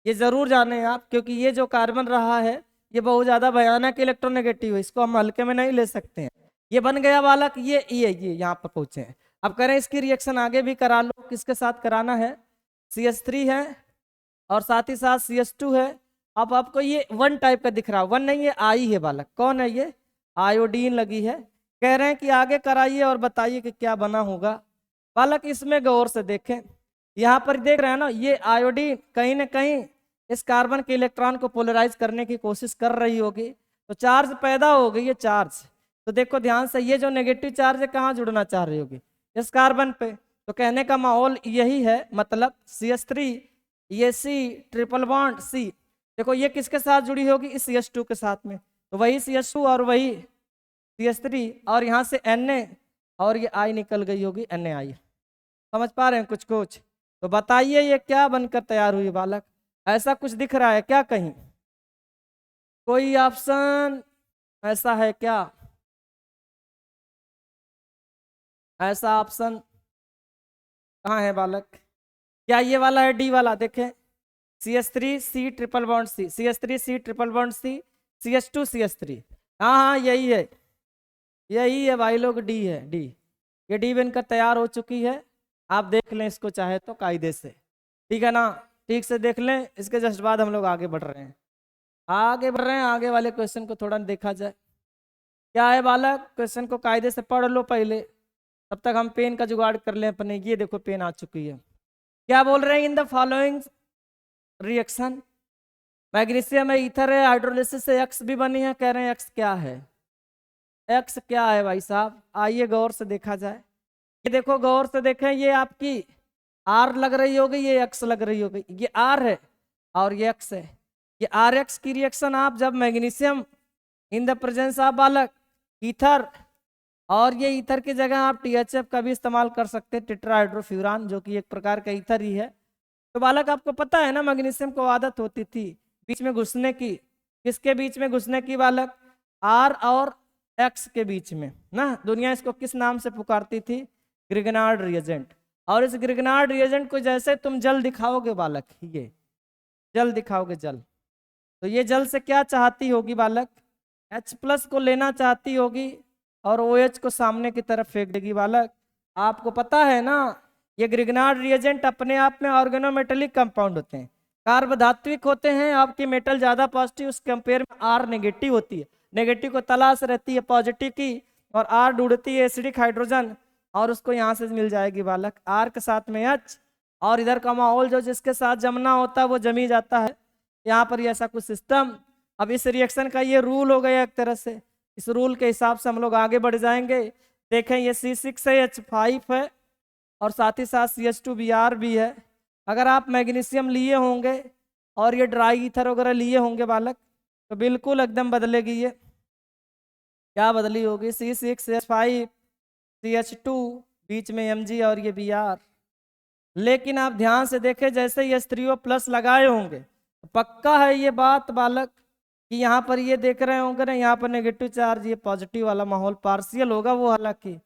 S1: ये जरूर जाने आप, क्योंकि ये जो कार्बन रहा है ये बहुत ज्यादा भयानक इलेक्ट्रोनेगेटिव है, इसको हम हल्के में नहीं ले सकते हैं। ये बन गया बालक, ये यहाँ पर पहुंचे हैं। अब करें इसकी रिएक्शन आगे भी करा लो, किसके साथ कराना है, CH3 है और साथ ही साथ CH2 है। अब आपको ये 1 टाइप का दिख रहा है, 1 नहीं है, I है बालक। कौन है ये, आयोडीन लगी है। कह रहे हैं कि आगे कराइए और बताइए कि क्या बना होगा बालक। इसमें गौर से देखें, यहाँ पर देख रहे हैं ना, ये आयोडीन कहीं ना कहीं इस कार्बन के इलेक्ट्रॉन को पोलराइज करने की कोशिश कर रही होगी, तो चार्ज पैदा हो गई है चार्ज। तो देखो ध्यान से, ये जो नेगेटिव चार्ज है कहाँ जुड़ना चाह रही होगी, इस कार्बन पे। तो कहने का माहौल यही है, मतलब CH3, ये C ट्रिपल बॉन्ड C, देखो ये किसके साथ जुड़ी होगी, इस CH2 के साथ में, तो वही CH2 और वही CH3, और यहाँ से Na और ये I निकल गई होगी NaI। समझ पा रहे हैं कुछ कुछ? तो बताइए ये क्या बनकर तैयार हुई बालक? ऐसा कुछ दिख रहा है क्या कहीं? कोई ऑप्शन ऐसा है क्या? ऐसा ऑप्शन कहाँ है बालक? क्या ये वाला है, डी वाला? देखें, CH3 C triple bond C, CH3 C triple bond C, CH2 CH3। हाँ हाँ यही है, यही है भाई लोग, डी है, डी। ये डी बनकर तैयार हो चुकी है, आप देख लें इसको चाहे तो कायदे से, ठीक है ना? ठीक से देख लें। इसके जस्ट बाद हम लोग आगे बढ़ रहे हैं, आगे वाले क्वेश्चन को थोड़ा देखा जाए। क्या है बालक? क्वेश्चन को कायदे से पढ़ लो पहले, तब तक हम पेन का जुगाड़ कर लें अपने। ये देखो पेन आ चुकी है। क्या बोल रहे हैं? इन द फॉलोइंग रिएक्शन, मैग्नीशियम है, ईथर है, हाइड्रोलिसिस से एक्स भी बनी है। कह रहे हैं एक्स क्या है? एक्स क्या है भाई साहब? आइए गौर से देखा जाए। ये देखो गौर से देखें, ये आपकी आर लग रही होगी, ये एक्स लग रही होगी, ये आर है और ये एक्स है। ये आर एक्स की रिएक्शन आप जब magnesium in the presence of बालक ईथर, और ये ईथर की जगह आप THF का भी इस्तेमाल कर सकते हैं, टेट्राहाइड्रोफ्यूरान, जो कि एक प्रकार का ईथर ही है। तो बालक आपको पता है ना, मैग्नीशियम को आदत होती थी बीच में घुसने की। किसके बीच में घुसने की बालक? आर और एक्स के बीच में ना। दुनिया इसको किस नाम से पुकारती थी? Grignard reagent. और इस ग्रिगनार्ड रिएजेंट को जैसे तुम जल दिखाओगे बालक, ये जल दिखाओगे जल, तो ये जल से क्या चाहती होगी बालक? H+ को लेना चाहती होगी और OH को सामने की तरफ फेंक देगी बालक। आपको पता है ना, ये ग्रिगनार्ड रिएजेंट अपने आप में ऑर्गेनोमेटेलिक कंपाउंड होते हैं, कार्बधात्विक होते हैं। आपकी मेटल ज्यादा पॉजिटिव, उस कंपेयर में R नेगेटिव होती है, नेगेटिव को तलाश रहती है पॉजिटिव की, और R ढूंढती है एसिडिक हाइड्रोजन, और उसको यहाँ से मिल जाएगी बालक R के साथ में H, और इधर का माहौल जो जिसके साथ जमना होता है वो जमी जाता है। यहाँ पर ऐसा कुछ सिस्टम। अब इस रिएक्शन का ये रूल हो गया एक तरह से, इस रूल के हिसाब से हम लोग आगे बढ़ जाएंगे। देखें ये C6 है, H5 है, और साथ ही साथ CH2Br भी है। अगर आप मैग्नीशियम लिए होंगे और ये ड्राई ईथर वगैरह लिए होंगे बालक, तो बिल्कुल एकदम बदलेगी। ये क्या बदली होगी? C6H5 CH2, बीच में Mg और ये Br। लेकिन आप ध्यान से देखें, जैसे ये H3O+ लगाए होंगे, तो पक्का है ये बात बालक कि यहाँ पर ये देख रहे होंगे ना, यहाँ पर नेगेटिव चार्ज, ये पॉजिटिव वाला माहौल पार्शियल होगा वो, हालांकि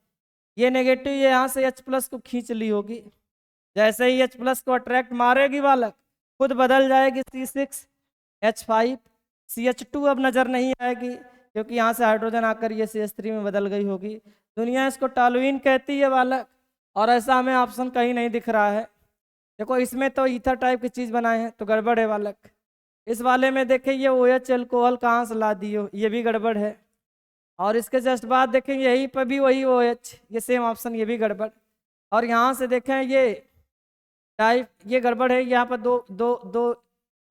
S1: ये नेगेटिव ये यहाँ से H+ को खींच ली होगी। जैसे ही H+ को अट्रैक्ट मारेगी बालक, खुद बदल जाएगी C6H5 CH2, अब नजर नहीं आएगी क्योंकि यहाँ से हाइड्रोजन आकर ये CH3 में बदल गई होगी। दुनिया इसको टॉलुइन कहती है बालक, और ऐसा हमें ऑप्शन कहीं नहीं दिख रहा है। देखो इसमें तो ईथर टाइप की चीज बनाए हैं, तो गड़बड़ है बालक। इस वाले में देखें ये OH अल्कोहल कहाँ से ला दियो, ये भी गड़बड़ है। और इसके जस्ट बाद देखें यहीं पर भी वही OH, ये सेम ऑप्शन, ये भी गड़बड़। और यहाँ से देखें ये टाइप, ये गड़बड़ है। यहाँ पर दो दो दो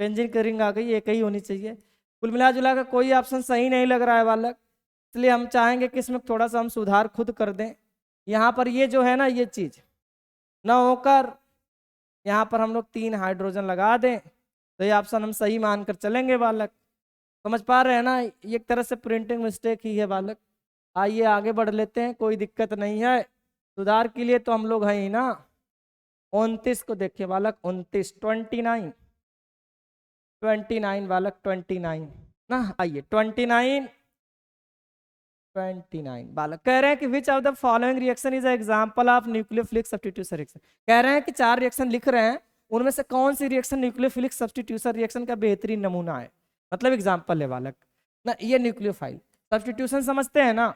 S1: बेंजीन की रिंग आ गई, एक ही होनी चाहिए। कुल मिला जुला कर कोई ऑप्शन सही नहीं लग रहा है बालक, इसलिए हम चाहेंगे कि इसमें थोड़ा सा हम सुधार खुद कर दें। यहाँ पर ये जो है ना, ये चीज ना होकर यहाँ पर हम लोग 3 हाइड्रोजन लगा दें, तो ये ऑप्शन हम सही मानकर चलेंगे बालक। समझ पा रहे हैं ना? ये एक तरह से प्रिंटिंग मिस्टेक ही है बालक। आइए आगे बढ़ लेते हैं, कोई दिक्कत नहीं है, सुधार के लिए तो हम लोग हैं ही ना। 29 को देखिए बालक, 29 29 29 बालक, 29 ना। आइए 29 बालक कह रहे हैं कि which of the following reaction is example of nucleophilic substitution reaction. कह रहे हैं कि 4 रिएक्शन लिख रहे हैं, उनमें से कौन सी रिएक्शन न्यूक्लियोफिलिक सब्स्टिट्यूशन रिएक्शन का बेहतरीन नमूना है, मतलब एग्जांपल है बालक ना। ये न्यूक्लियोफाइल सब्स्टिट्यूशन समझते हैं ना,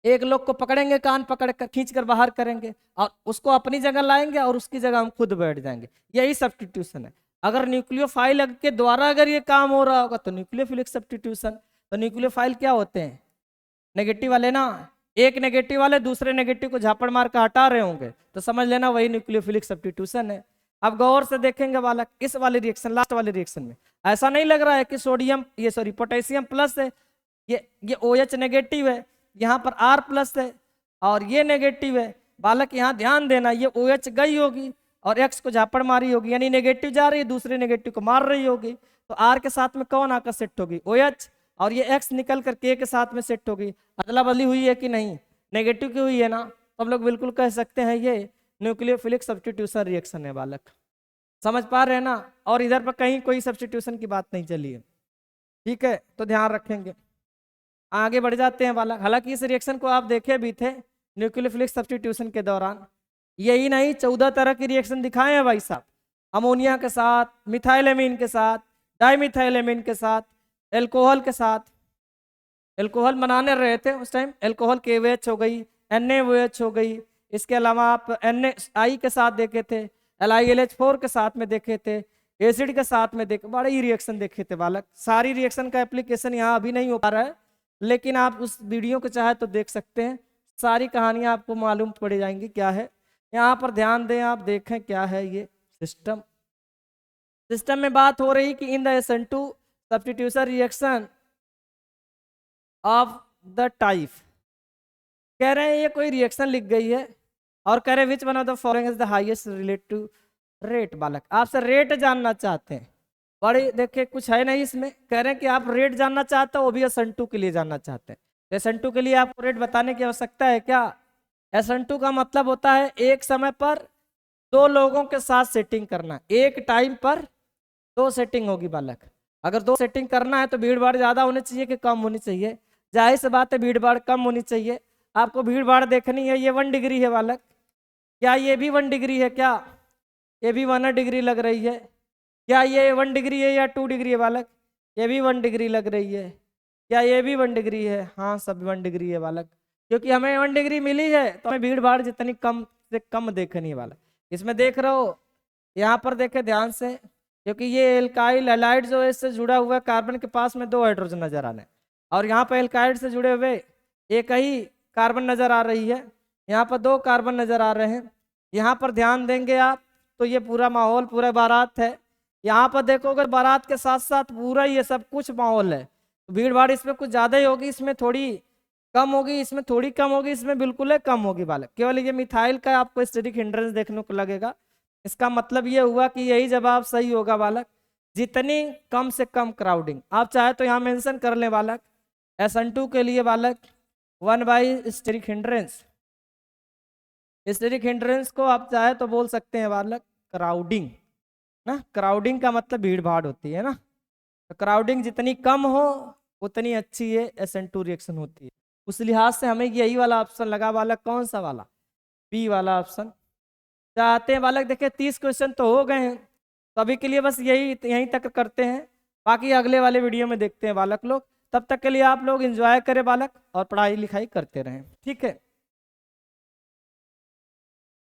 S1: एक लोग को पकड़ेंगे, कान पकड़ कर खींच कर बाहर करेंगे और उसको अपनी जगह लाएंगे और उसकी जगह हम खुद बैठ जाएंगे, यही सब्स्टिट्यूशन है। अगर न्यूक्लियोफाइल के द्वारा अगर ये काम हो रहा होगा तो न्यूक्लियोफिलिक सब्स्टिट्यूशन। तो न्यूक्लियोफाइल क्या होते हैं? नेगेटिव वाले ना। एक नेगेटिव वाले दूसरे नेगेटिव को झापड़ मार कर हटा रहे होंगे तो समझ लेना वही न्यूक्लियोफिलिक सब्स्टिट्यूशन है। अब गौर से देखेंगे बालक, इस वाले रिएक्शन, लास्ट वाले रिएक्शन में ऐसा नहीं लग रहा है कि सोडियम, ये सॉरी पोटेशियम प्लस है, ये OH नेगेटिव है, यहाँ पर R प्लस है और ये नेगेटिव है। बालक यहाँ ध्यान देना, ये OH गई होगी और X को झापड़ मारी होगी, यानी नेगेटिव जा रही है, दूसरे नेगेटिव को मार रही होगी। तो R के साथ में कौन आकर सेट होगी? OH, और ये X निकल कर K के साथ में सेट होगी। अदला बदली हुई है कि नहीं? नेगेटिव की हुई है ना, तो हम लोग बिल्कुल कह सकते हैं ये न्यूक्लियोफिलिक सब्स्टिट्यूशन रिएक्शन है बालक। समझ पा रहे हैं ना? और इधर पर कहीं कोई सब्स्टिट्यूशन की बात नहीं चली है, ठीक है, तो ध्यान रखेंगे। आगे बढ़ जाते हैं बालक। हालांकि इस रिएक्शन को आप देखे भी थे न्यूक्लियोफिलिक सब्स्टिट्यूशन के दौरान। यही नहीं, 14 तरह की रिएक्शन दिखाए हैं भाई साहब, अमोनिया के साथ, मिथाइलेमीन के साथ, डाइमिथाइलेमीन के साथ, एल्कोहल के साथ। एल्कोहल बनाने रहे थे उस टाइम, एल्कोहल KOH हो गई, NaOH हो गई। इसके अलावा आप NaI के साथ देखे थे, LiLH4 के साथ में देखे थे, एसिड के साथ में देखे, बड़े ही रिएक्शन देखे थे बालक। सारी रिएक्शन का एप्लीकेशन यहाँ अभी नहीं हो पा रहा है, लेकिन आप उस वीडियो को चाहे तो देख सकते हैं। सारी कहानियाँ आपको मालूम पड़ जाएंगी क्या है। यहाँ पर ध्यान दें, आप देखें क्या है ये सिस्टम। सिस्टम में बात हो रही कि in the SN2 substitution reaction of the type, कह रहे हैं ये कोई रिएक्शन लिख गई है और कह रहे हैं which one of the following is the highest relative rate. बालक आपसे रेट जानना चाहते हैं, बड़ी देखिए कुछ है नहीं इसमें, कह रहे हैं कि आप रेट जानना चाहते हो, वो भी SN2 के लिए जानना चाहते हैं। तो SN2 के लिए आपको रेट बताने की आवश्यकता है क्या? SN2 का मतलब होता है एक समय पर 2 लोगों के साथ सेटिंग करना, एक टाइम पर 2 सेटिंग होगी बालक। अगर 2 सेटिंग करना है तो भीड़ भाड़ ज्यादा होनी चाहिए कि कम होनी चाहिए? जाहिर सी बात है भीड़ भाड़ कम होनी चाहिए। आपको भीड़ भाड़ देखनी है, ये 1 डिग्री है बालक, क्या ये भी 1 डिग्री है? क्या ये भी 1 डिग्री लग रही है? क्या ये 1 डिग्री है या 2 डिग्री है बालक? ये भी 1 डिग्री लग रही है। क्या ये भी 1 डिग्री है? हाँ, सब 1 डिग्री है बालक, क्योंकि हमें 1 डिग्री मिली है तो हमें भीड़ भाड़ जितनी कम से कम देखनी है बालक। इसमें देख रहे हो, यहाँ पर देखे ध्यान से, क्योंकि ये एल्काइल हैलाइड जो है इससे जुड़ा हुआ है, कार्बन के पास में 2 हाइड्रोजन नजर आ रहे हैं और यहाँ पर एल्काइड से जुड़े हुए एक ही कार्बन नजर आ रही है, यहाँ पर 2 कार्बन नजर आ रहे हैं। यहाँ पर ध्यान देंगे आप तो ये पूरा माहौल, पूरा बारात है। यहाँ पर देखोगे बारात के साथ साथ पूरा ये सब कुछ माहौल है। तो भीड़ भाड़ इसमें कुछ ज्यादा ही होगी, इसमें थोड़ी कम होगी, इसमें थोड़ी कम होगी, इसमें बिल्कुल कम होगी बालक। केवल ये मिथाइल का आपको स्टेरिक हिंड्रेंस देखने को लगेगा। इसका मतलब ये हुआ कि यही जवाब सही होगा बालक, जितनी कम से कम क्राउडिंग। आप चाहे तो यहाँ मेंशन कर लें बालक, SN2 के लिए बालक 1 स्टेरिक हिंड्रेंस। स्टेरिक हिंड्रेंस को आप चाहे तो बोल सकते हैं बालक क्राउडिंग ना। क्राउडिंग का मतलब भीड़ भाड़ होती है ना, तो क्राउडिंग जितनी कम हो उतनी अच्छी ये SN2 रिएक्शन होती है। उस लिहाज से हमें यही वाला ऑप्शन लगा बालक। कौन सा वाला? बी वाला ऑप्शन। चाहते हैं बालक, देखिए 30 क्वेश्चन तो हो गए हैं, तो अभी के लिए बस यहीं तक करते हैं, बाकी अगले वाले वीडियो में देखते हैं बालक लोग। तब तक के लिए आप लोग एंजॉय करें बालक और पढ़ाई लिखाई करते रहें, ठीक है।